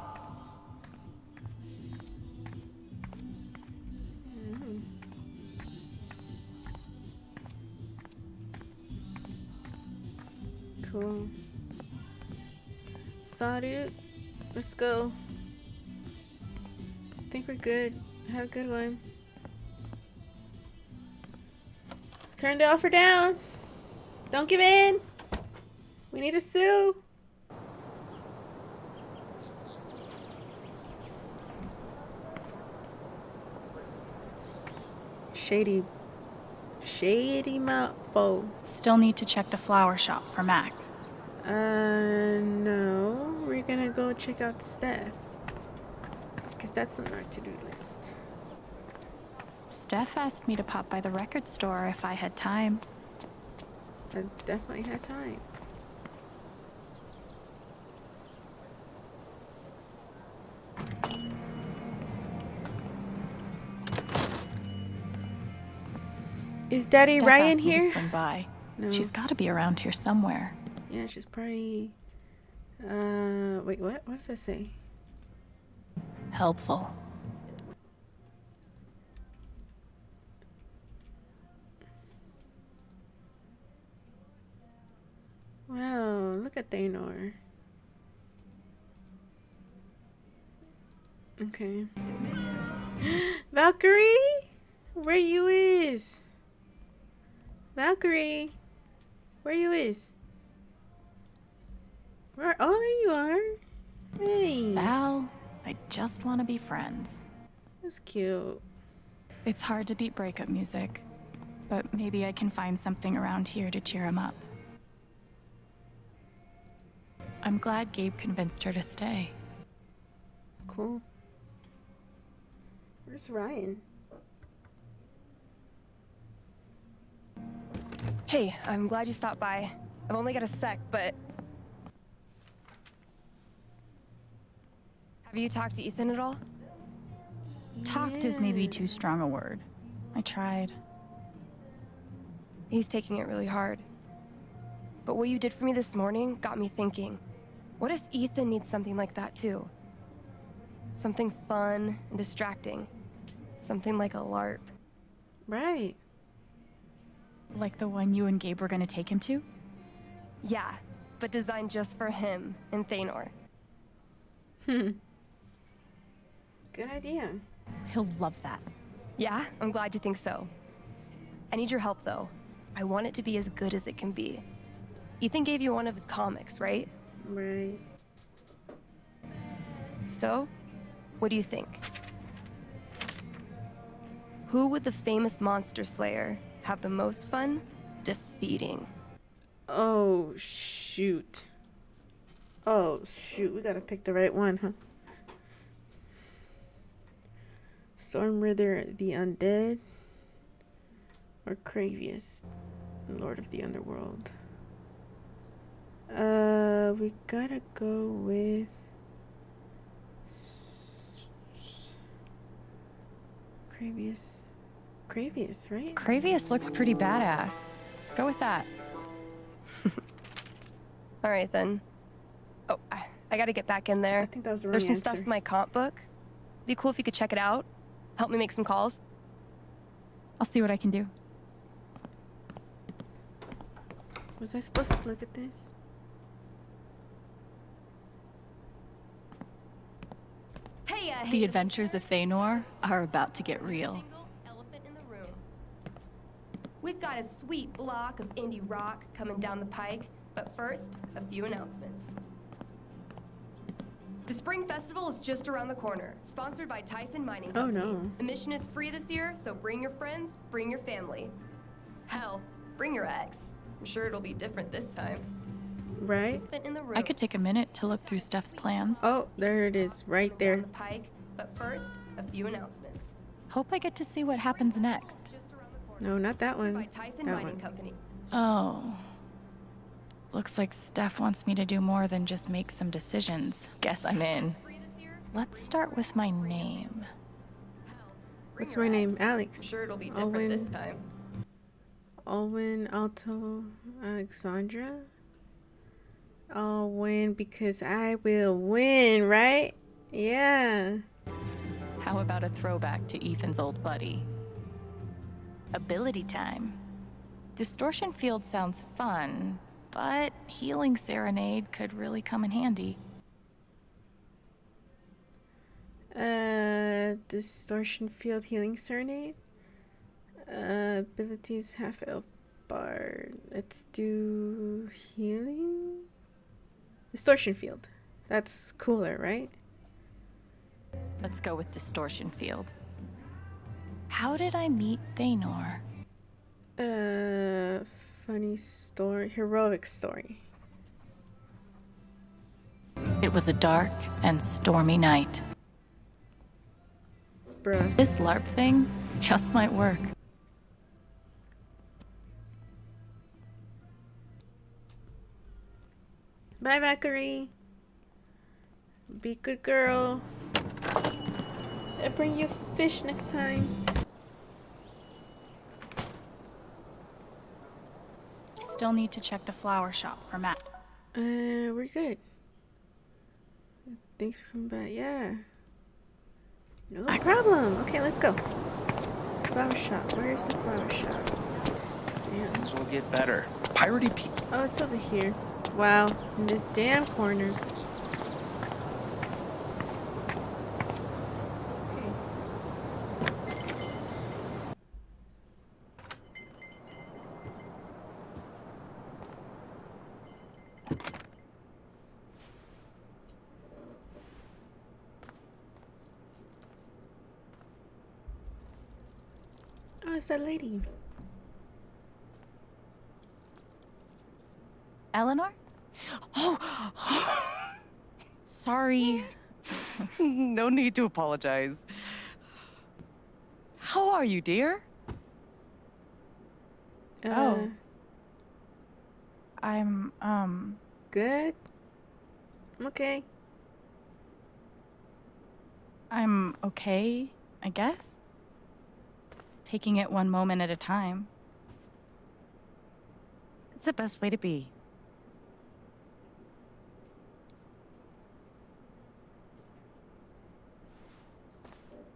Cool. Saw, let's go. I think we're good. Have a good one. Turn the offer down. Don't give in. We need to sue. Shady mouthful. Still need to check the flower shop for Mac. No. We're gonna go check out Steph. Because that's on our to-do list. Steph asked me to pop by the record store if I had time. I definitely had time. Is Daddy Steph Ryan asked me to here? swing by. No. She's got to be around here somewhere. Yeah, she's probably... wait, what? What does that say? Helpful. Wow, look at Thanor. Okay. Valkyrie? Where you is? Valkyrie? Where you is? Where? Oh, there you are. Hey. Val, I just want to be friends. That's cute. It's hard to beat breakup music, but maybe I can find something around here to cheer him up. I'm glad Gabe convinced her to stay. Cool. Where's Ryan? Hey, I'm glad you stopped by. I've only got a sec, but... Have you talked to Ethan at all? Talked is maybe too strong a word. I tried. He's taking it really hard. But what you did for me this morning got me thinking. What if Ethan needs something like that too? Something fun and distracting. Something like a LARP. Right. Like the one you and Gabe were gonna take him to? Yeah, but designed just for him and Thanor. Good idea. He'll love that. Yeah, I'm glad you think so. I need your help though. I want it to be as good as it can be. Ethan gave you one of his comics, right? Right. So, what do you think? Who would the famous monster slayer have the most fun defeating? Oh, shoot. Oh, shoot. We gotta pick the right one, huh? Storm Ritter, the Undead, or Kravius, Lord of the Underworld. We gotta go with Kravius. Kravius, right? Kravius looks pretty badass. Go with that. All right, then. Oh, I gotta get back in there. I think that was the wrong There's some answer. stuff in my comp book. Be cool if you could check it out. Help me make some calls. I'll see what I can do. Was I supposed to look at this? Hey, The adventures of Thanor are about to get real. Elephant in the room. We've got a sweet block of indie rock coming down the pike, but first, a few announcements. The Spring Festival is just around the corner, sponsored by Typhon Mining Company. Oh, no. Admission is free this year, so bring your friends, bring your family. Hell, bring your ex. I'm sure it'll be different this time. Right? Elephant in the room. I could take a minute to look through Steph's plans. Oh, there it is, right there. Down the pike, but first, a few announcements. Hope I get to see what happens next. Just around the corner, No, not that sponsored one. by Typhon That Mining one. Company. Oh. Looks like Steph wants me to do more than just make some decisions. Guess I'm in. Free this year, so Let's start with my name. bring What's your my name? ex. Alex. I'm sure it'll be different this time. Alwyn Alto Alexandra. I'll win because I will win, right? Yeah. How about a throwback to Ethan's old buddy? Ability time. Distortion Field sounds fun, but Healing Serenade could really come in handy. Distortion Field Healing Serenade. Abilities half elf bard. Let's do healing. Distortion Field. That's cooler, right? Let's go with Distortion Field. How did I meet Thanor? Funny story, heroic story. It was a dark and stormy night. Bruh. This LARP thing just might work. Bye, Macquarie. Be good girl. I'll bring you fish next time. Still need to check the flower shop for Matt. We're good. Thanks for coming back. Yeah. No problem. Okay, let's go. Flower shop. Where's the flower shop? Damn. Things will get better. Piratey people. Oh, it's over here. Wow. In this damn corner. Oh, it's that lady. Eleanor? Oh, Sorry. no need to apologize. How are you, dear? Oh. I'm, Good. I'm okay. I'm okay, I guess. Taking it one moment at a time. It's the best way to be.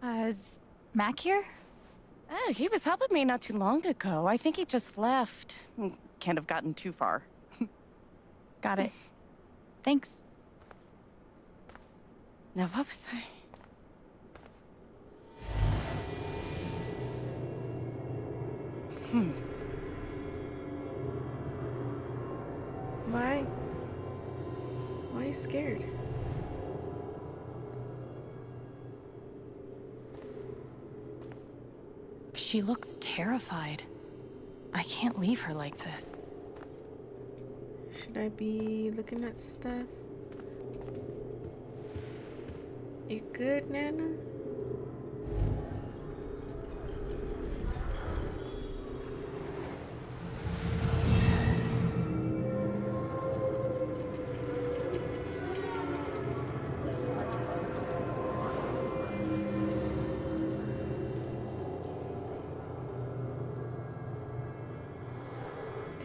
Is Mac here? Oh, he was helping me not too long ago. I think he just left. Can't have gotten too far. Got it. Thanks. Now, what was I? Why? Why are you scared? She looks terrified. I can't leave her like this. Should I be looking at stuff? You good, Nana?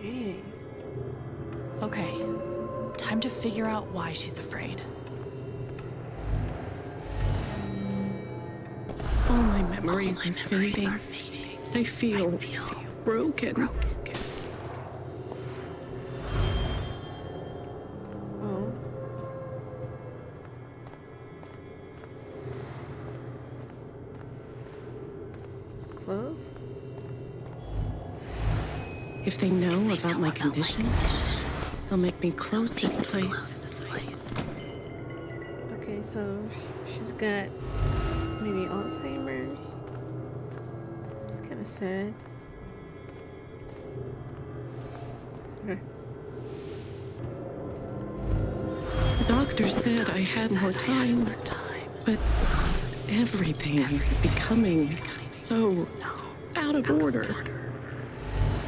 Dang. Okay, time to figure out why she's afraid. All my memories are fading. I feel broken. Oh. Closed? If they know about my condition, they'll make me close this place. Okay, so she's got maybe Alzheimer's. It's kind of sad. Okay. The doctor said I had more time, but everything is becoming so out of order.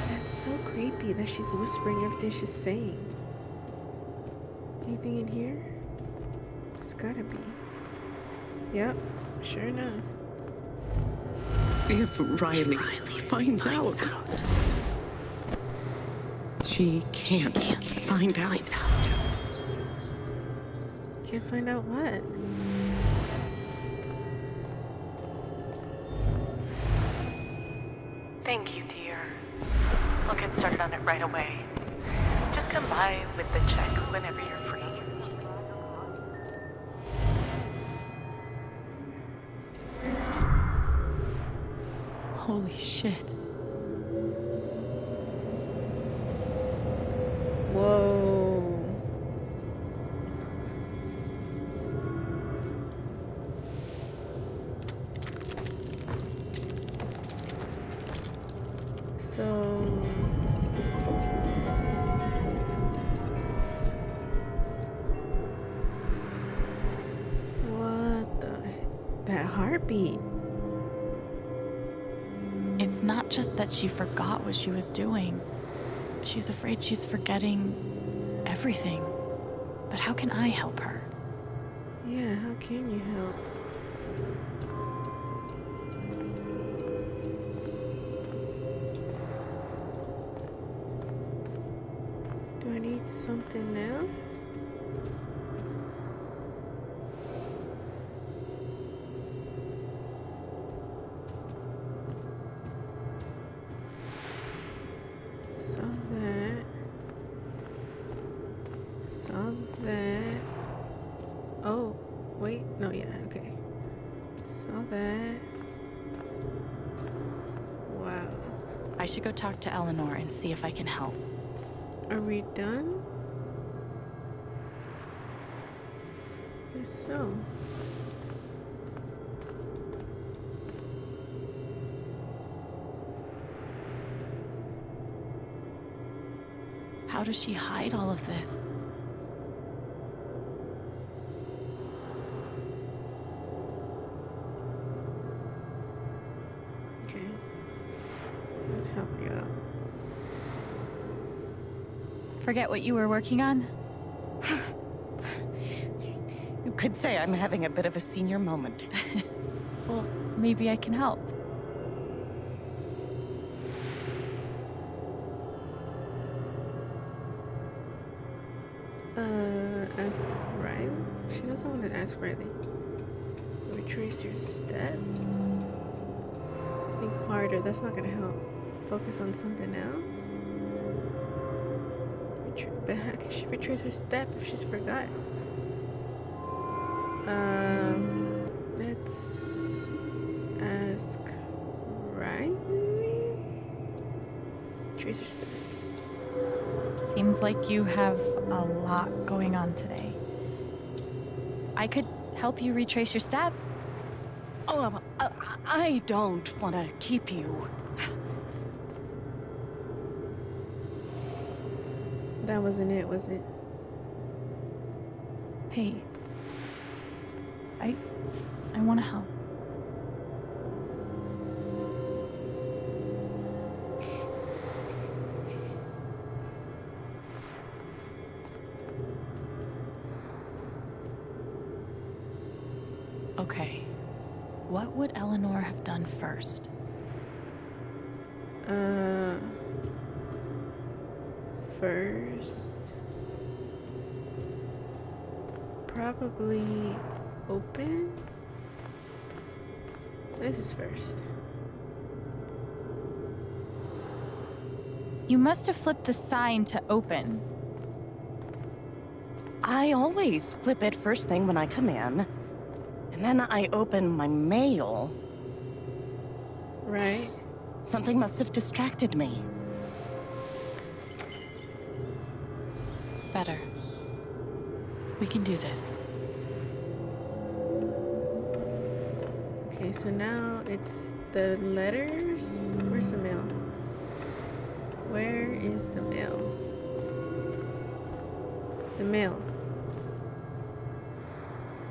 That's so creepy that she's whispering everything she's saying. Anything in here? It's gotta be. Yep, sure enough. If Riley finds out, she can't find out. Can't find out what? Thank you, dear. I'll get started on it right away. Just come by with the check whenever you're free. Holy shit. Whoa. So what the heck? That heartbeat. It's not just that she forgot what she was doing. She's afraid she's forgetting everything. But how can I help her? Yeah, how can you help? Do I need something else? Saw that. Saw that. Oh, wait. No, yeah, okay. Saw that. Wow. I should go talk to Eleanor and see if I can help. Are we done? Yes, so. How does she hide all of this? Okay. Let's help you out. Forget what you were working on? You could say I'm having a bit of a senior moment. Well, maybe I can help. Ask Riley? She doesn't want to ask Riley. Retrace your steps? Think harder, that's not gonna help. Focus on something else? But how can she retrace her step if she's forgot? Let's ask Riley? Trace her steps. Seems like you have a lot going on today. I could help you retrace your steps. I don't want to keep you. That wasn't it, was it? Hey. I want to help. Okay. What would Eleanor have done first? First. Probably open? This is first. You must have flipped the sign to open. I always flip it first thing when I come in. And then I open my mail. Right. Something must have distracted me. Better. We can do this. Okay, so now it's the letters. Where's the mail? Where is the mail? The mail.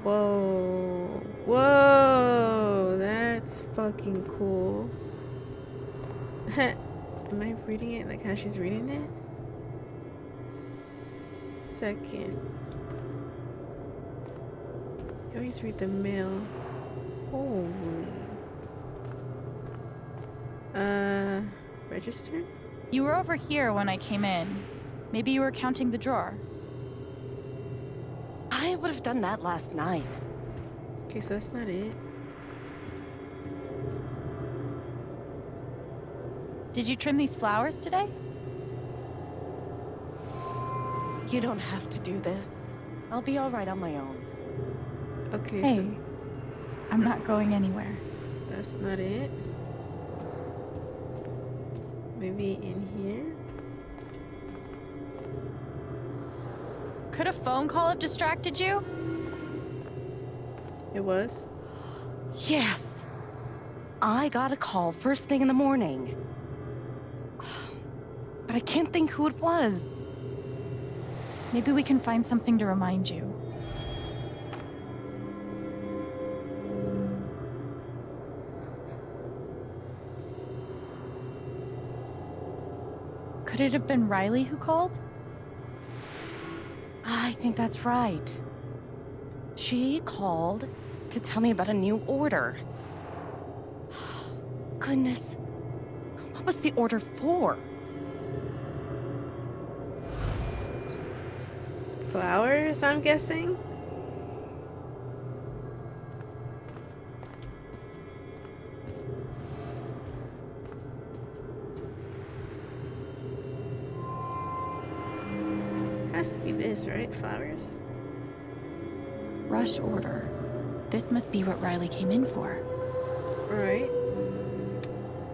Whoa. Whoa. That's fucking cool. Am I reading it like how she's reading it? Second. You always read the mail. Holy. Register? You were over here when I came in. Maybe you were counting the drawer. I would have done that last night. Okay, so that's not it. Did you trim these flowers today? You don't have to do this. I'll be all right on my own. Okay, Hey, so I'm not going anywhere. that's not it. Maybe in here? Could a phone call have distracted you? It was? Yes. I got a call first thing in the morning. But I can't think who it was. Maybe we can find something to remind you. Could it have been Riley who called? I think that's right. She called to tell me about a new order. Goodness. What was the order for? Flowers, I'm guessing? Has to be this, right? Flowers? Rush order. This must be what Riley came in for. Right.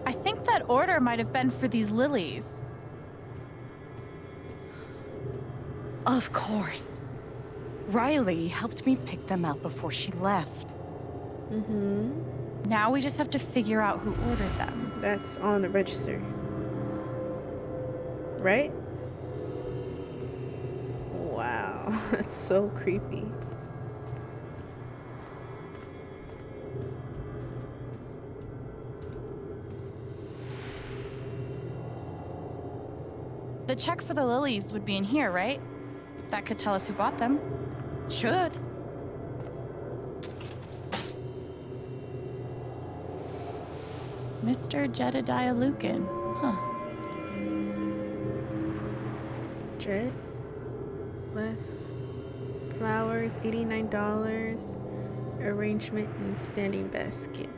I think that order might have been for these lilies. Of course. Riley helped me pick them out before she left. Mm-hmm. Now we just have to figure out who ordered them. That's on the register. Right? Wow, that's so creepy. The check for the lilies would be in here, right? That could tell us who bought them. Should. Mr. Jedediah Lucan. Huh. Jed left flowers, $89. Arrangement in standing basket.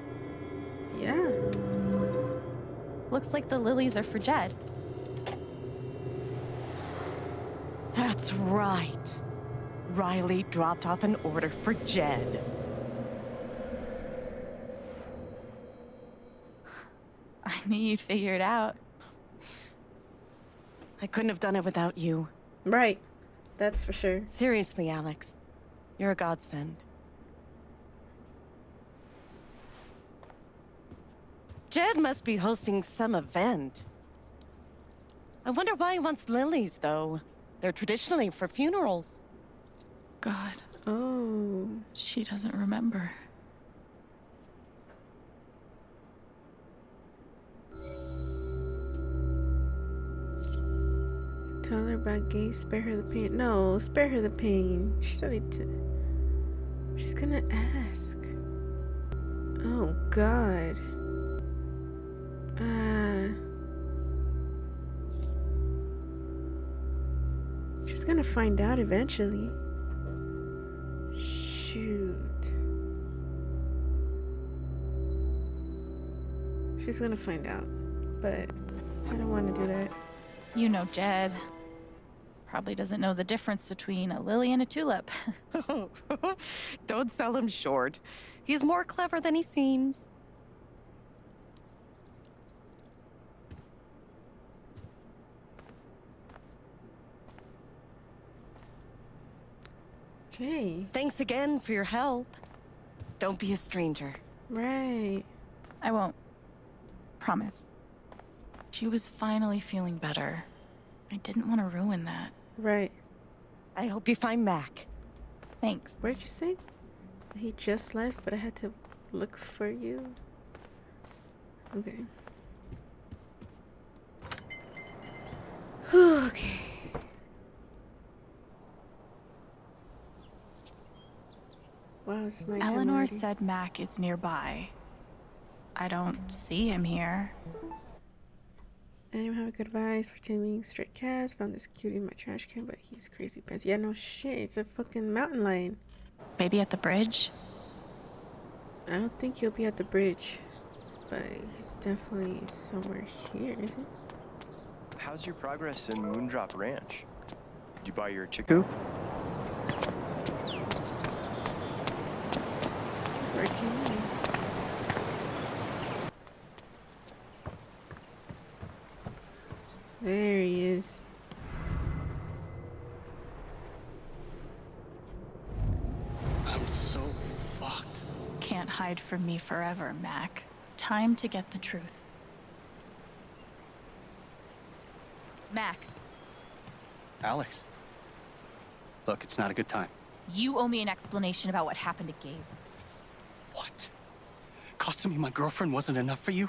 Yeah. Looks like the lilies are for Jed. That's right. Riley dropped off an order for Jed. I knew you'd figure it out. I couldn't have done it without you. Right. That's for sure. Seriously, Alex. You're a godsend. Jed must be hosting some event. I wonder why he wants lilies, though. They're traditionally for funerals. God. Oh. She doesn't remember. Tell her about Gabe, spare her the pain. No, spare her the pain. She don't need to. She's gonna ask. Oh, God. She's gonna find out eventually. Shoot. She's gonna find out, but I don't want to do that. You know Jed. Probably doesn't know the difference between a lily and a tulip. Don't sell him short. He's more clever than he seems. Okay. Thanks again for your help. Don't be a stranger. Right. I won't. Promise. She was finally feeling better. I didn't want to ruin that. Right. I hope you find Mac. Thanks. What did you say? He just left, but I had to look for you. Okay. Okay. Wow, it's nighttime Eleanor already. said Mac is nearby. I don't see him here. Anyone have a good advice for taming stray cats? Found this cutie in my trash can, but he's crazy pants. Yeah, no shit. It's a fucking mountain lion. Maybe at the bridge? I don't think he'll be at the bridge, but he's definitely somewhere here, is he? How's your progress in Moondrop Ranch? Did you buy your chiku? That's where I came in. There he is. I'm so fucked. Can't hide from me forever, Mac. Time to get the truth. Mac, Alex. Look, it's not a good time. you owe me an explanation about what happened to Gabe. What? Costing me my girlfriend wasn't enough for you?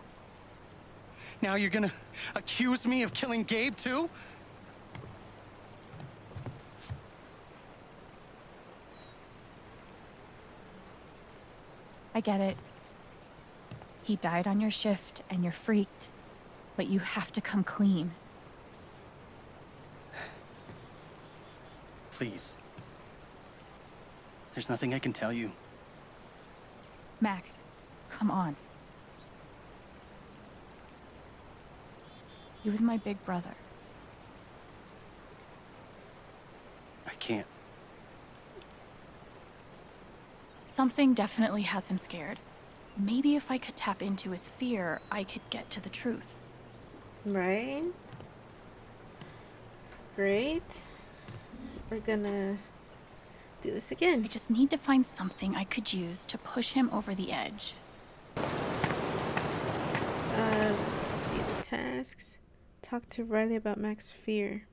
Now you're gonna accuse me of killing Gabe, too? I get it. He died on your shift and you're freaked. But you have to come clean. Please. There's nothing I can tell you. Mac, come on. He was my big brother. I can't. Something definitely has him scared. Maybe if I could tap into his fear, I could get to the truth. Right? Great. We're gonna do this again. I just need to find something I could use to push him over the edge. Let's see the tasks. Talk to Riley about Mac's fear.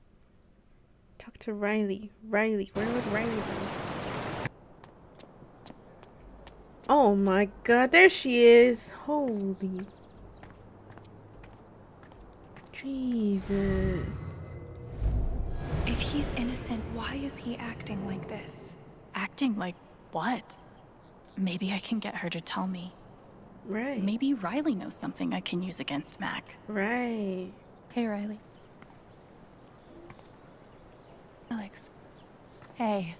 Talk to Riley. Riley, where would Riley be? Oh my god, there she is. Holy. Jesus. If he's innocent, why is he acting like this? Acting like what? Maybe I can get her to tell me. Right. Maybe Riley knows something I can use against Mac. Right. Hey, Riley. Alex. Hey.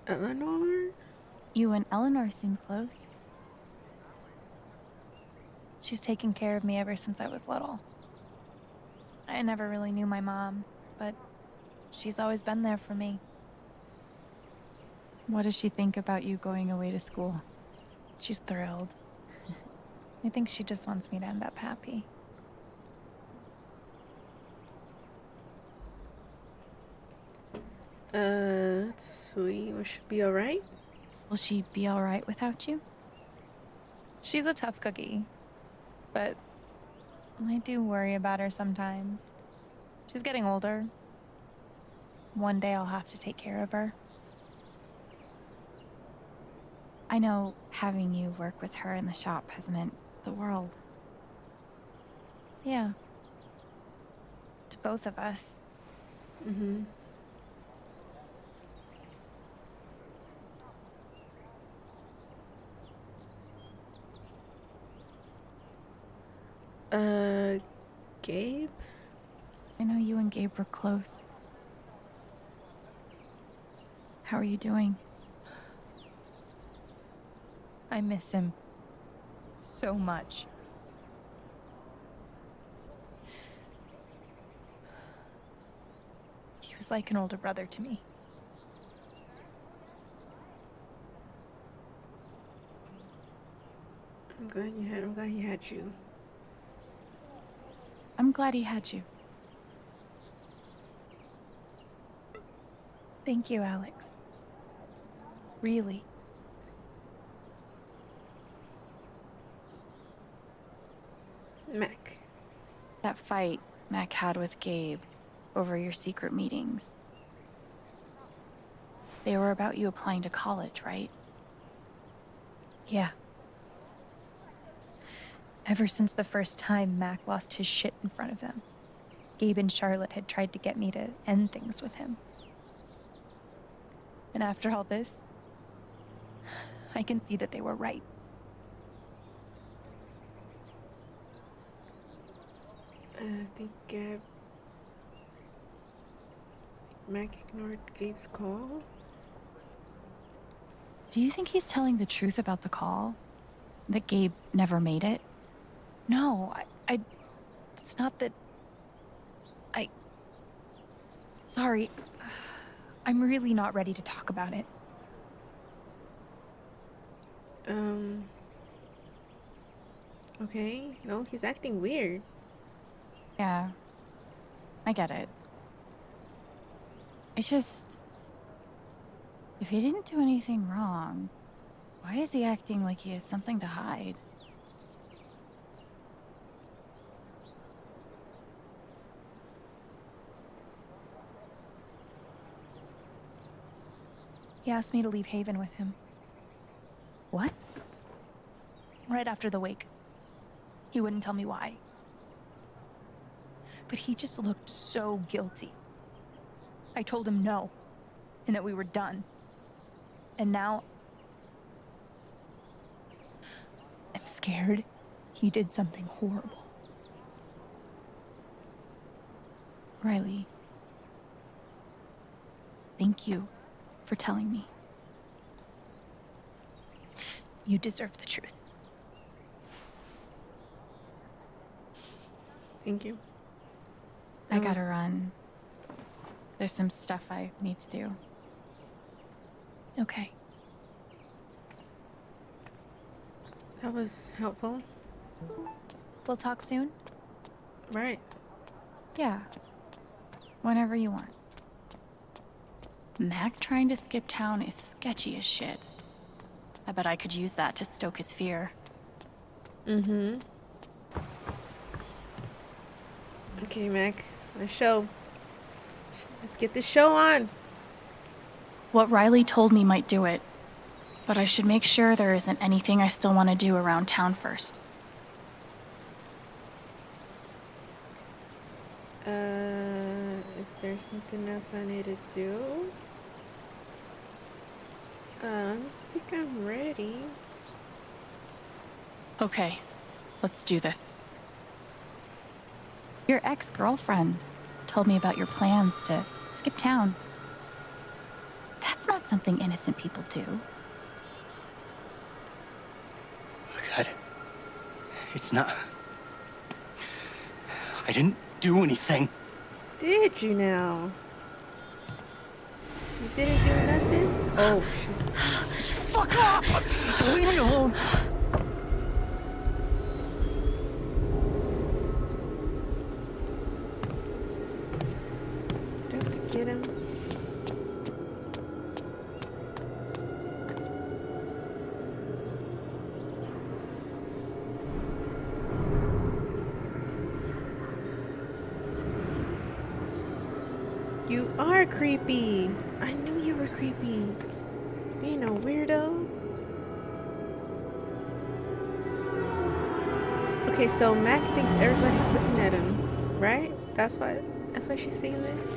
Eleanor? You and Eleanor seem close. She's taken care of me ever since I was little. I never really knew my mom, but she's always been there for me. What does she think about you going away to school? She's thrilled. I think she just wants me to end up happy. Sweet. We should be alright. Will she be alright without you? She's a tough cookie, but I do worry about her sometimes. She's getting older. One day I'll have to take care of her. I know having you work with her in the shop has meant the world. Yeah. To both of us. Mm-hmm. Gabe? I know you and Gabe were close. How are you doing? I miss him so much. He was like an older brother to me. I'm glad he had you. I'm glad he had you. Thank you, Alex. Really. Mac. That fight Mac had with Gabe over your secret meetings. They were about you applying to college, right? Yeah. Ever since the first time Mac lost his shit in front of them, Gabe and Charlotte had tried to get me to end things with him. And after all this, I can see that they were right. I think Mac ignored Gabe's call. Do you think he's telling the truth about the call? That Gabe never made it? No, it's not that... Sorry. I'm really not ready to talk about it. Okay. No, he's acting weird. Yeah. I get it. It's just... If he didn't do anything wrong, why is he acting like he has something to hide? He asked me to leave Haven with him. What? Right after the wake. He wouldn't tell me why. But he just looked so guilty. I told him no, and that we were done. And now... I'm scared he did something horrible. Riley. Thank you for telling me. You deserve the truth. Thank you. I gotta run. There's some stuff I need to do. Okay. That was helpful. We'll talk soon? Right. Yeah. Whenever you want. Mac trying to skip town is sketchy as shit. I bet I could use that to stoke his fear. Mm-hmm. Okay, Mac. Let's show. Let's get this show on. What Riley told me might do it, but I should make sure there isn't anything I still want to do around town first. Is there something else I need to do? I think I'm ready. Okay, let's do this. Your ex-girlfriend told me about your plans to skip town. That's not something innocent people do. God. It's not... I didn't do anything. Did you now? You didn't do nothing? Oh, shit. Fuck off! Leave me alone! Do I have to get him? You are creepy. I knew you were creepy. Being a weirdo. Okay, so Mac thinks everybody's looking at him, right? That's why she's seeing this.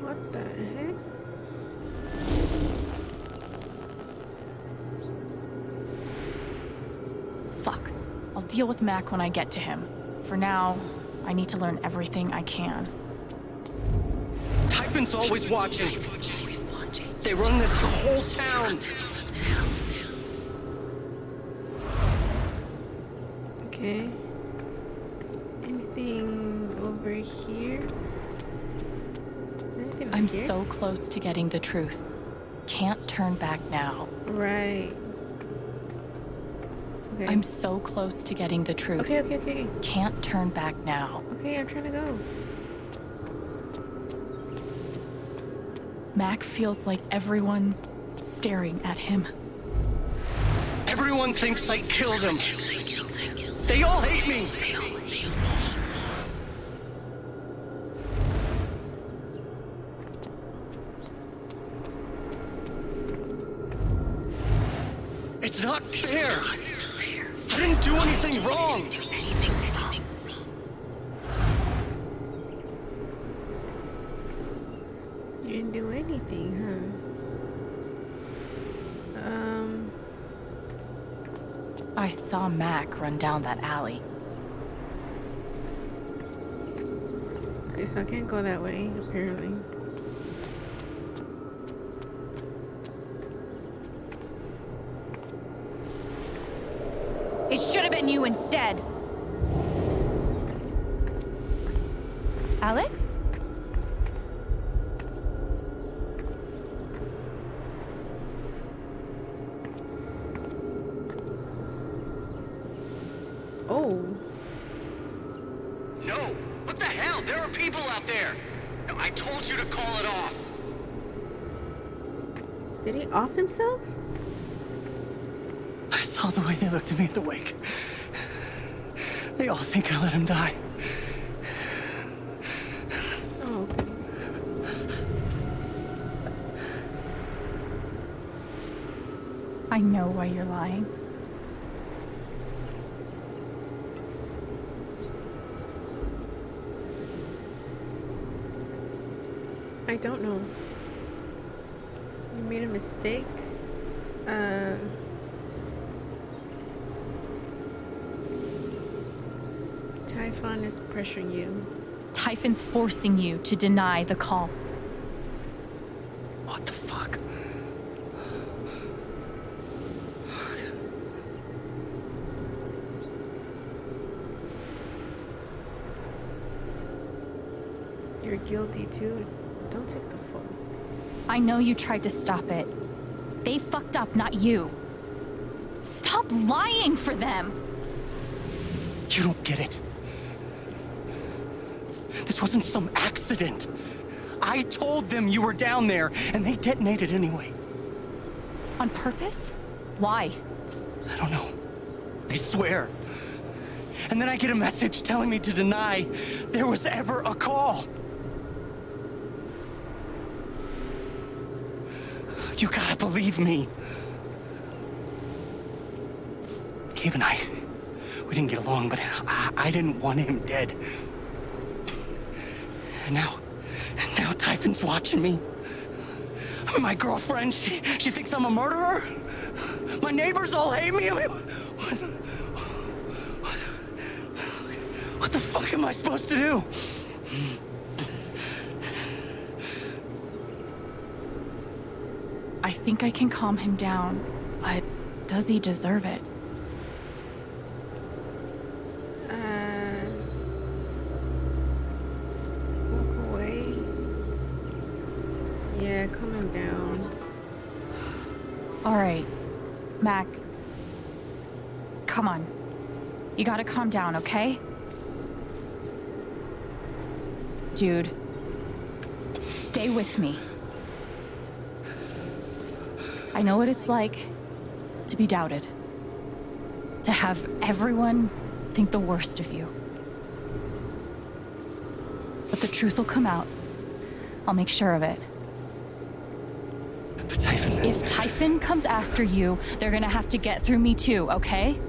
What the heck? Fuck. I'll deal with Mac when I get to him. For now, I need to learn everything I can. Typhon's always watching. They run this whole town. Okay. Anything over here? Anything over I'm here? so close to getting the truth. Can't turn back now. Right. Okay. I'm so close to getting the truth. Okay. Can't turn back now. Okay, I'm trying to go. Mac feels like everyone's staring at him. Everyone thinks I killed him. They all hate me. It's not fair. I didn't do anything wrong. You didn't do anything, huh? I saw Mac run down that alley. Okay, so I can't go that way, apparently. It should have been you instead. Alex? Oh. No! What the hell? There are people out there! No, I told you to call it off! Did he off himself? I saw the way they looked at me at the wake. They all think I let him die. Oh, okay. I know why you're lying. I don't know. You made a mistake. Typhon is pressuring you. Typhon's forcing you to deny the call. What the fuck? You're guilty too. Don't take the fall. I know you tried to stop it. They fucked up, not you. Stop lying for them! You don't get it. This wasn't some accident. I told them you were down there, and they detonated anyway. On purpose? Why? I don't know. I swear. And then I get a message telling me to deny there was ever a call. You gotta believe me. Gabe and I, we didn't get along, but I didn't want him dead. And now Typhon's watching me. My girlfriend, she thinks I'm a murderer. My neighbors all hate me. I mean, what the fuck am I supposed to do? I think I can calm him down, but does he deserve it? Walk away. Yeah, calm him down. All right, Mac. Come on. You gotta calm down, okay? Dude, stay with me. I know what it's like to be doubted. To have everyone think the worst of you. But the truth will come out. I'll make sure of it. But Typhon... If Typhon comes after you, they're gonna have to get through me too, okay?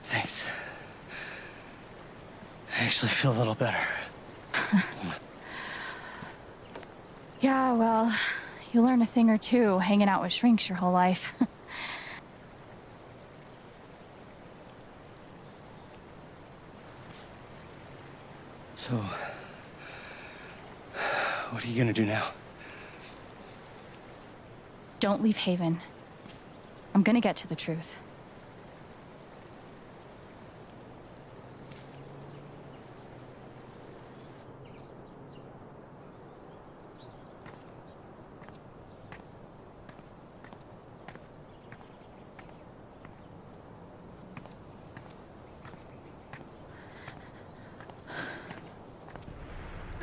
Thanks. I actually feel a little better. Yeah, well, you learn a thing or two hanging out with shrinks your whole life. So, what are you gonna do now? Don't leave Haven. I'm gonna get to the truth.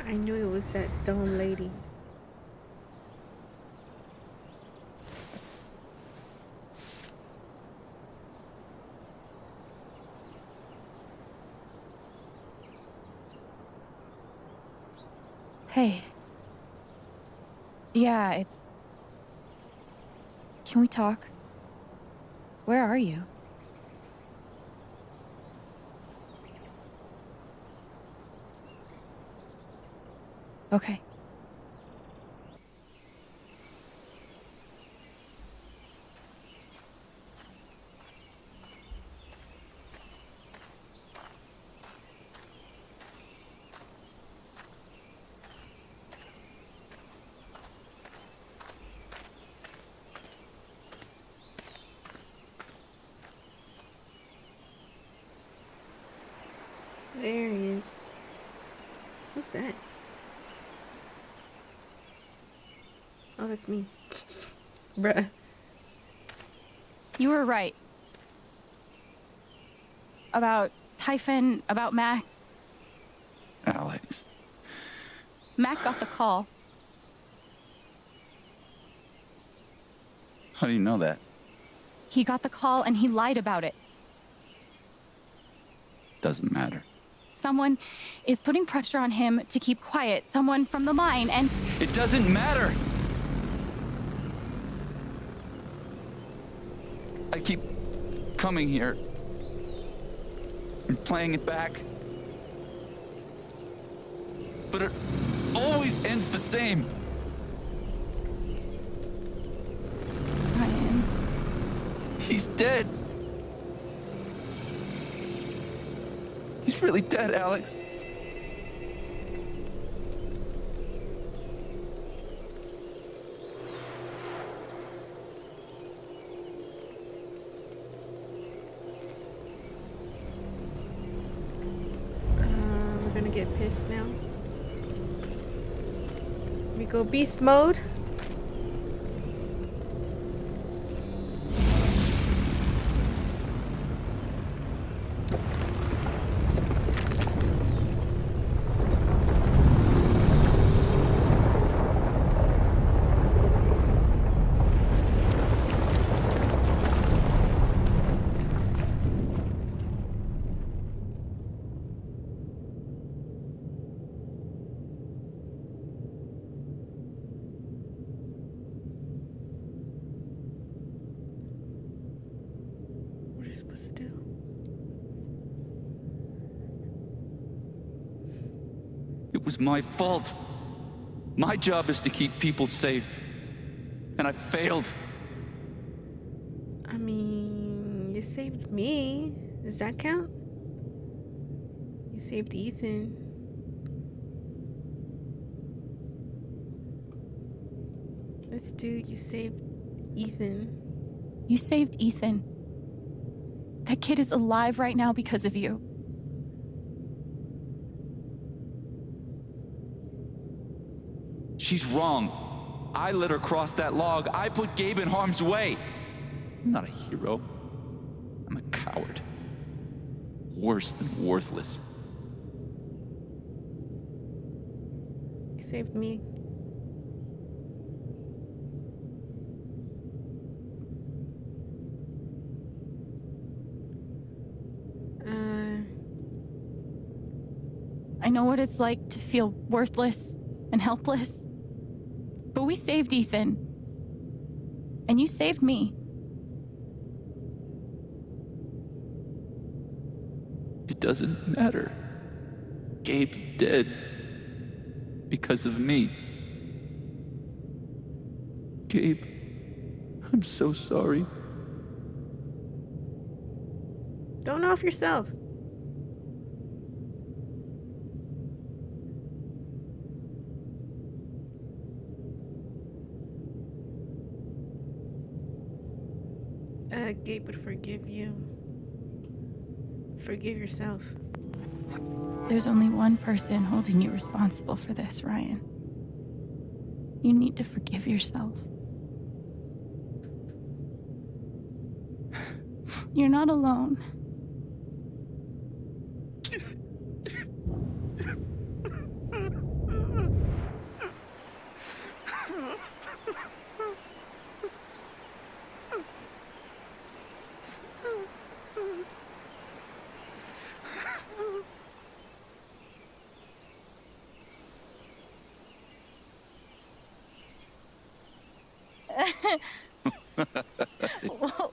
I knew it was that dumb lady. Hey. Yeah, it's... Can we talk? Where are you? Okay. There he is. Who's that? Oh, that's me. Bruh. You were right. About Typhon, about Mac. Alex. Mac got the call. How do you know that? He got the call and he lied about it. Doesn't matter. Someone is putting pressure on him to keep quiet. Someone from the mine, and... It doesn't matter! I keep coming here and playing it back. But it always ends the same. Ryan. He's dead. He's really dead, Alex. We're gonna get pissed now. We go beast mode. What are you supposed to do? It was my fault. My job is to keep people safe. And I failed. I mean, you saved me. Does that count? You saved Ethan. Let's do you saved Ethan. You saved Ethan. That kid is alive right now because of you. She's wrong. I let her cross that log. I put Gabe in harm's way. I'm not a hero. I'm a coward. worse than worthless. You saved me. I know what it's like to feel worthless and helpless. But we saved Ethan. And you saved me. It doesn't matter. Gabe's dead. Because of me. Gabe, I'm so sorry. Don't off yourself. Gabe would forgive you. Forgive yourself. There's only one person holding you responsible for this, Ryan. You need to forgive yourself. You're not alone.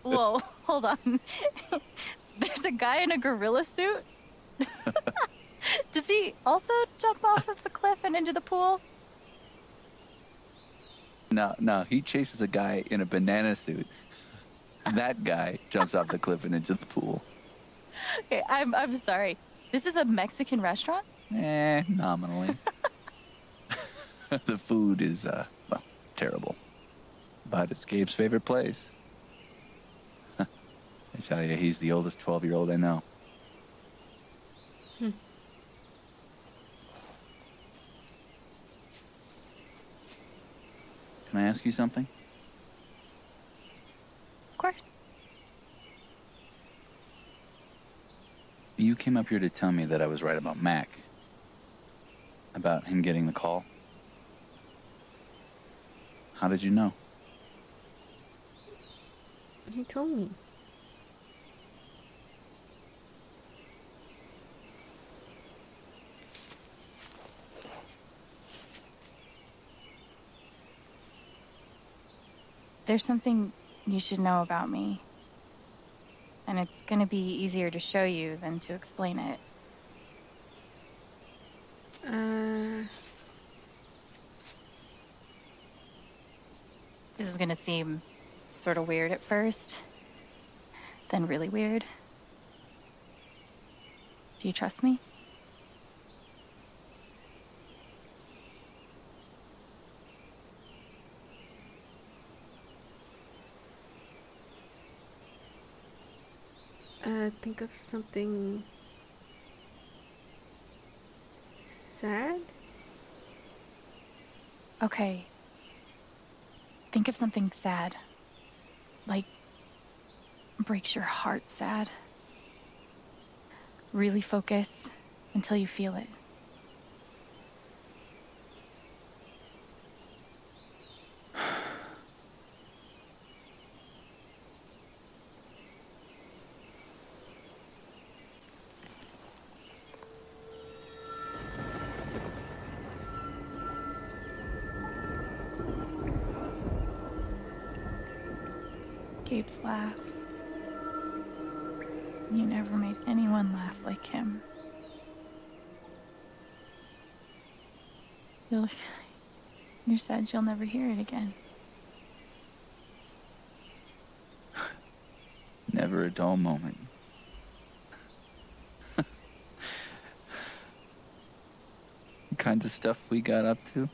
Whoa, hold on. There's a guy in a gorilla suit? Does he also jump off of the cliff and into the pool? No, he chases a guy in a banana suit. That guy jumps off the cliff and into the pool. Okay, I'm sorry. This is a Mexican restaurant? Nominally. The food is, well, terrible. But it's Gabe's favorite place. I tell you, he's the oldest 12-year-old I know. Hmm. Can I ask you something? Of course. You came up here to tell me that I was right about Mac. About him getting the call. How did you know? He told me. There's something you should know about me. And it's gonna be easier to show you than to explain it. This is gonna seem sort of weird at first, then really weird. Do you trust me? Think of something sad? Okay. Think of something sad. Like, breaks your heart sad. Really focus until you feel it. Gabe's laugh. You never made anyone laugh like him. You're sad you'll never hear it again. Never a dull moment. The kinds of stuff we got up to.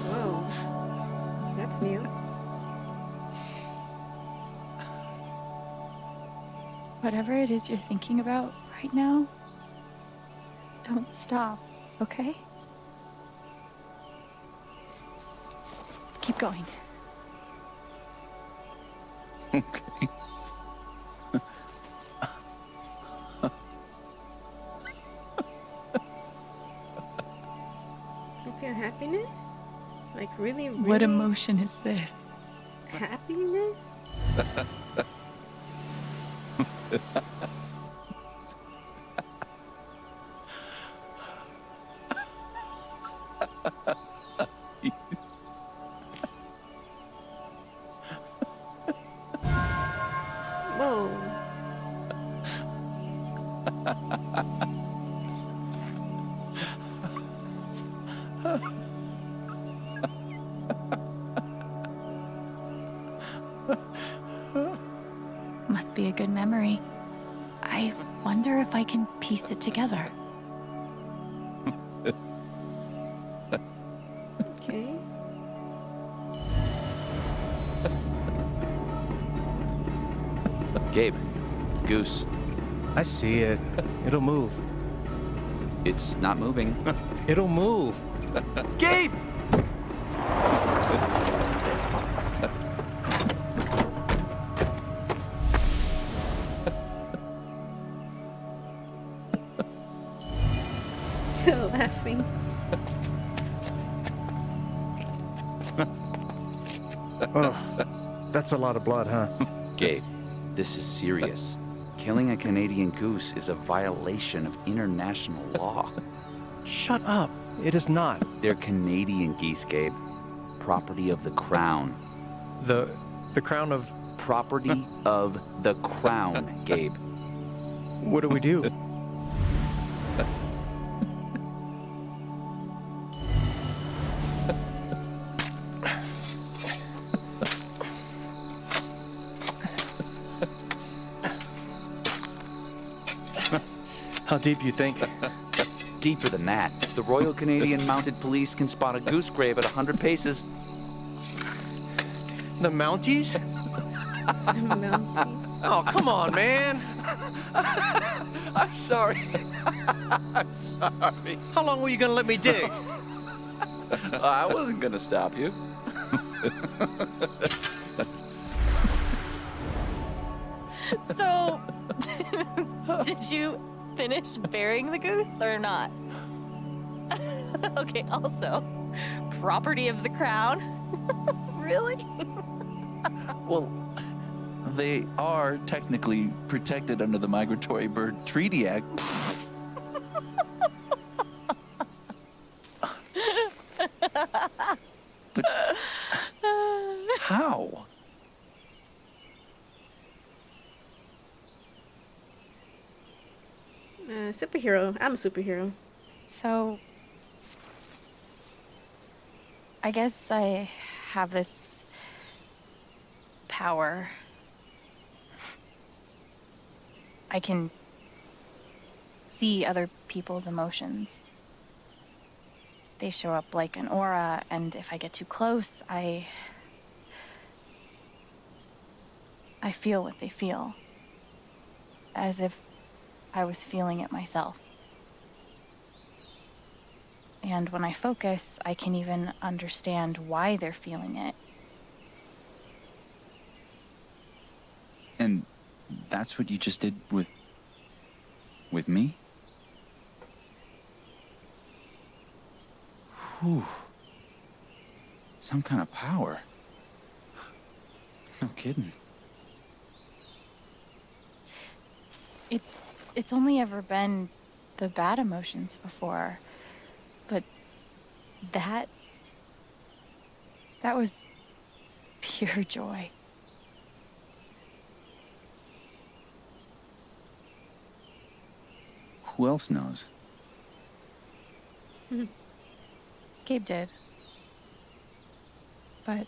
Whoa. That's new. Whatever it is you're thinking about right now, don't stop, okay? Keep going. Okay. You feel happiness? Like really, really? What emotion is this? Happiness? Whoa. Must be a good memory. I wonder if I can piece it together. Okay. Gabe, Goose. I see it. It'll move. It's not moving. It'll move. Gabe! Still laughing. Oh, that's a lot of blood, huh? Gabe, this is serious. Killing a Canadian goose is a violation of international law. Shut up. It is not. They're Canadian geese, Gabe. Property of the Crown. The crown of... Property of the Crown, Gabe. What do we do? How deep you think? Deeper than that. The Royal Canadian Mounted Police can spot a goose grave at 100 paces. The Mounties? The Mounties. Oh, come on, man. I'm sorry. I'm sorry. How long were you gonna let me dig? I wasn't gonna stop you. So, did you finish burying the goose or not? Okay, also, property of the crown? Really? Well, they are technically protected under the Migratory Bird Treaty Act. But how? Superhero. I'm a superhero. So, I guess I have this power. I can see other people's emotions. They show up like an aura, and if I get too close, I feel what they feel. As if I was feeling it myself. And when I focus, I can even understand why they're feeling it. And that's what you just did with me? Whew. Some kind of power. No kidding. It's only ever been the bad emotions before. But that was pure joy. Who else knows? Gabe did. But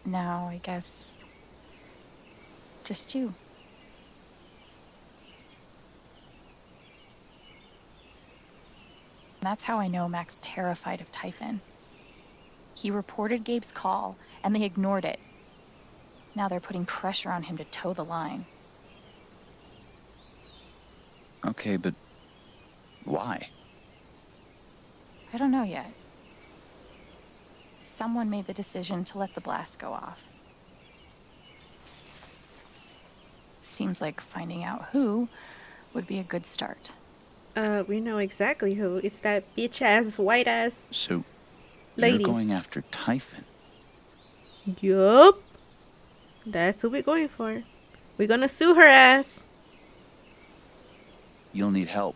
now I guess just you. That's how I know Mac's terrified of Typhon. He reported Gabe's call, and they ignored it. Now they're putting pressure on him to toe the line. Okay, but why? I don't know yet. someone made the decision to let the blast go off. Seems like finding out who would be a good start. We know exactly who. It's that bitch ass, white ass So, lady. you're going after Typhon. Yup. That's who we're going for. We're gonna sue her ass. You'll need help.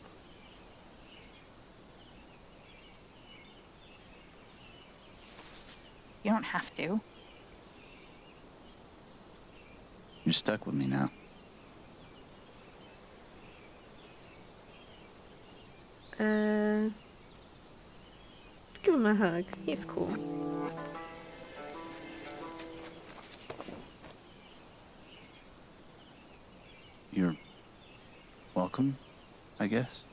You don't have to. You're stuck with me now. Give him a hug. He's cool. You're welcome, I guess.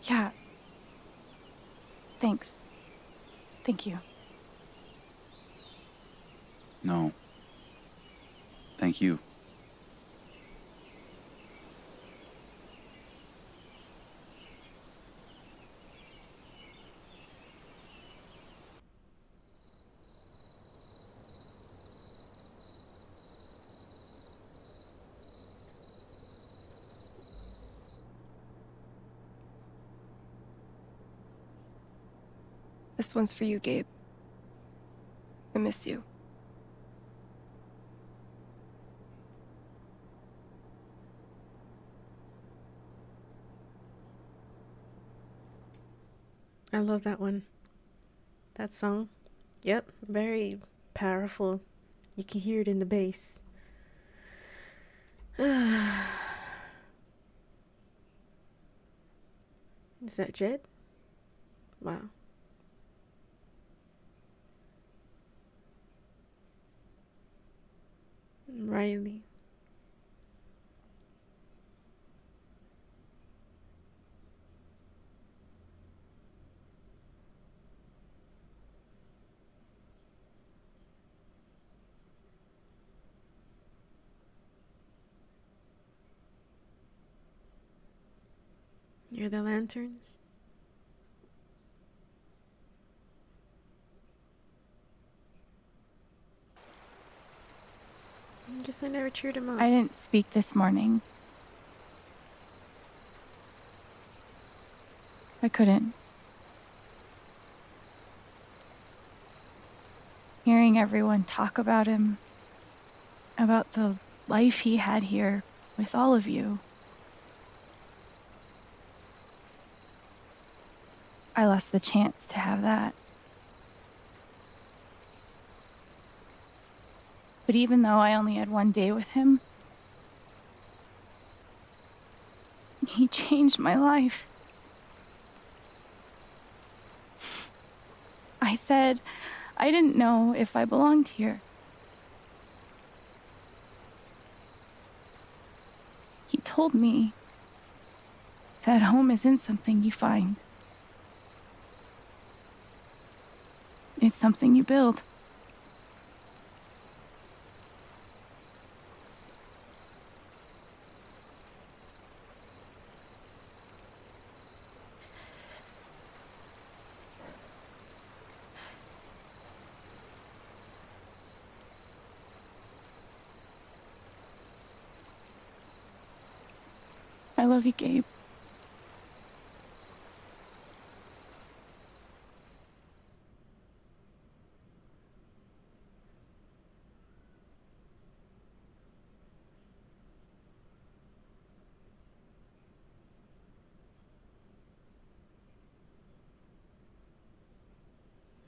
Yeah. Thanks. Thank you. No. Thank you. This one's for you, Gabe. I miss you. I love that one. That song. Yep, very powerful. You can hear it in the bass. Is that Jed? Wow. Riley. You're the lanterns? I guess I never cheered him up. I didn't speak this morning. I couldn't. Hearing everyone talk about him, about the life he had here with all of you, I lost the chance to have that. But even though I only had one day with him, he changed my life. I said I didn't know if I belonged here. He told me that home isn't something you find. It's something you build. I love you, Gabe.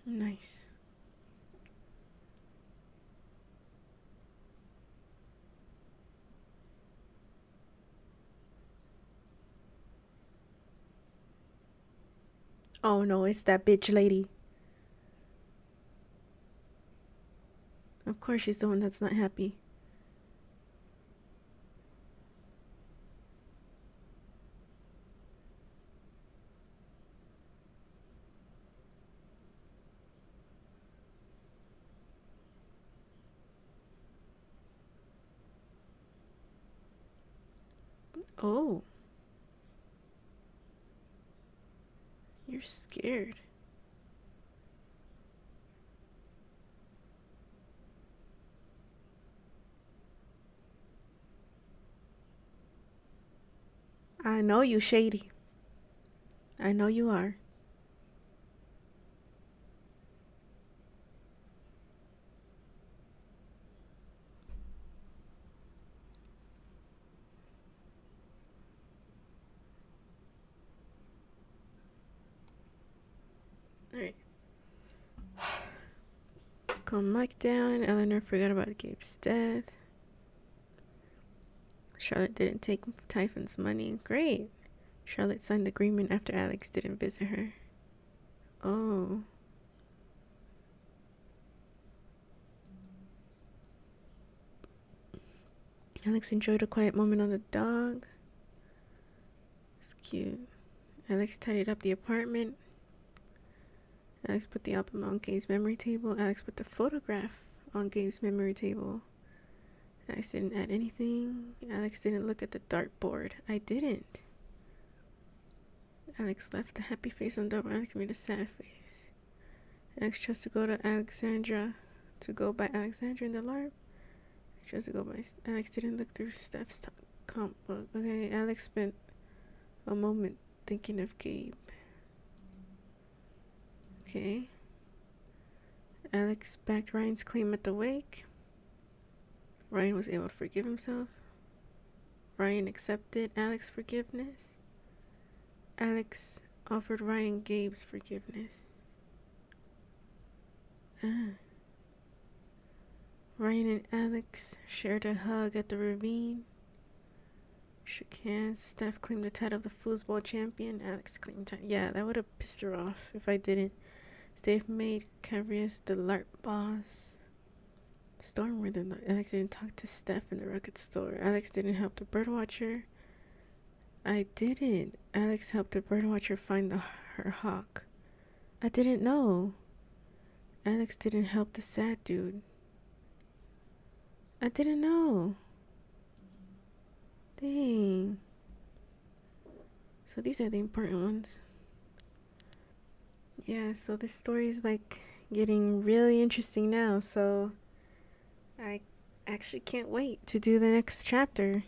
Nice. Oh no, it's that bitch lady. Of course she's the one that's not happy. Oh. You're scared. I know you shady. I know you are. Alright. Calm Mike down. Eleanor forgot about Gabe's death. Charlotte didn't take Typhon's money. Great. Charlotte signed the agreement after Alex didn't visit her. Oh. Alex enjoyed a quiet moment on the dog. It's cute. Alex tidied up the apartment. Alex put the album on Gabe's memory table. Alex put the photograph on Gabe's memory table. Alex didn't add anything. Alex didn't look at the dartboard. I didn't. Alex left a happy face on the door. Alex made a sad face. Alex chose to go to Alexandra. To go by Alexandra in the LARP. Alex chose to go by... Alex didn't look through Steph's comp book. Okay, Alex spent a moment thinking of Gabe. Okay. Alex backed Ryan's claim at the wake. Ryan was able to forgive himself. Ryan accepted Alex's forgiveness. Alex offered Ryan Gabe's forgiveness. Ryan and Alex shared a hug at the ravine. Shook hands. Steph claimed the title of the foosball champion. Alex claimed title. Yeah, that would have pissed her off if I didn't. Steph made Cavrius the LARP boss. Storm where Alex didn't talk to Steph in the record store. Alex didn't help the birdwatcher. I didn't. Alex helped the birdwatcher find her hawk. I didn't know. Alex didn't help the sad dude. I didn't know. Dang. So these are the important ones. Yeah, so this story's like getting really interesting now, so I actually can't wait to do the next chapter.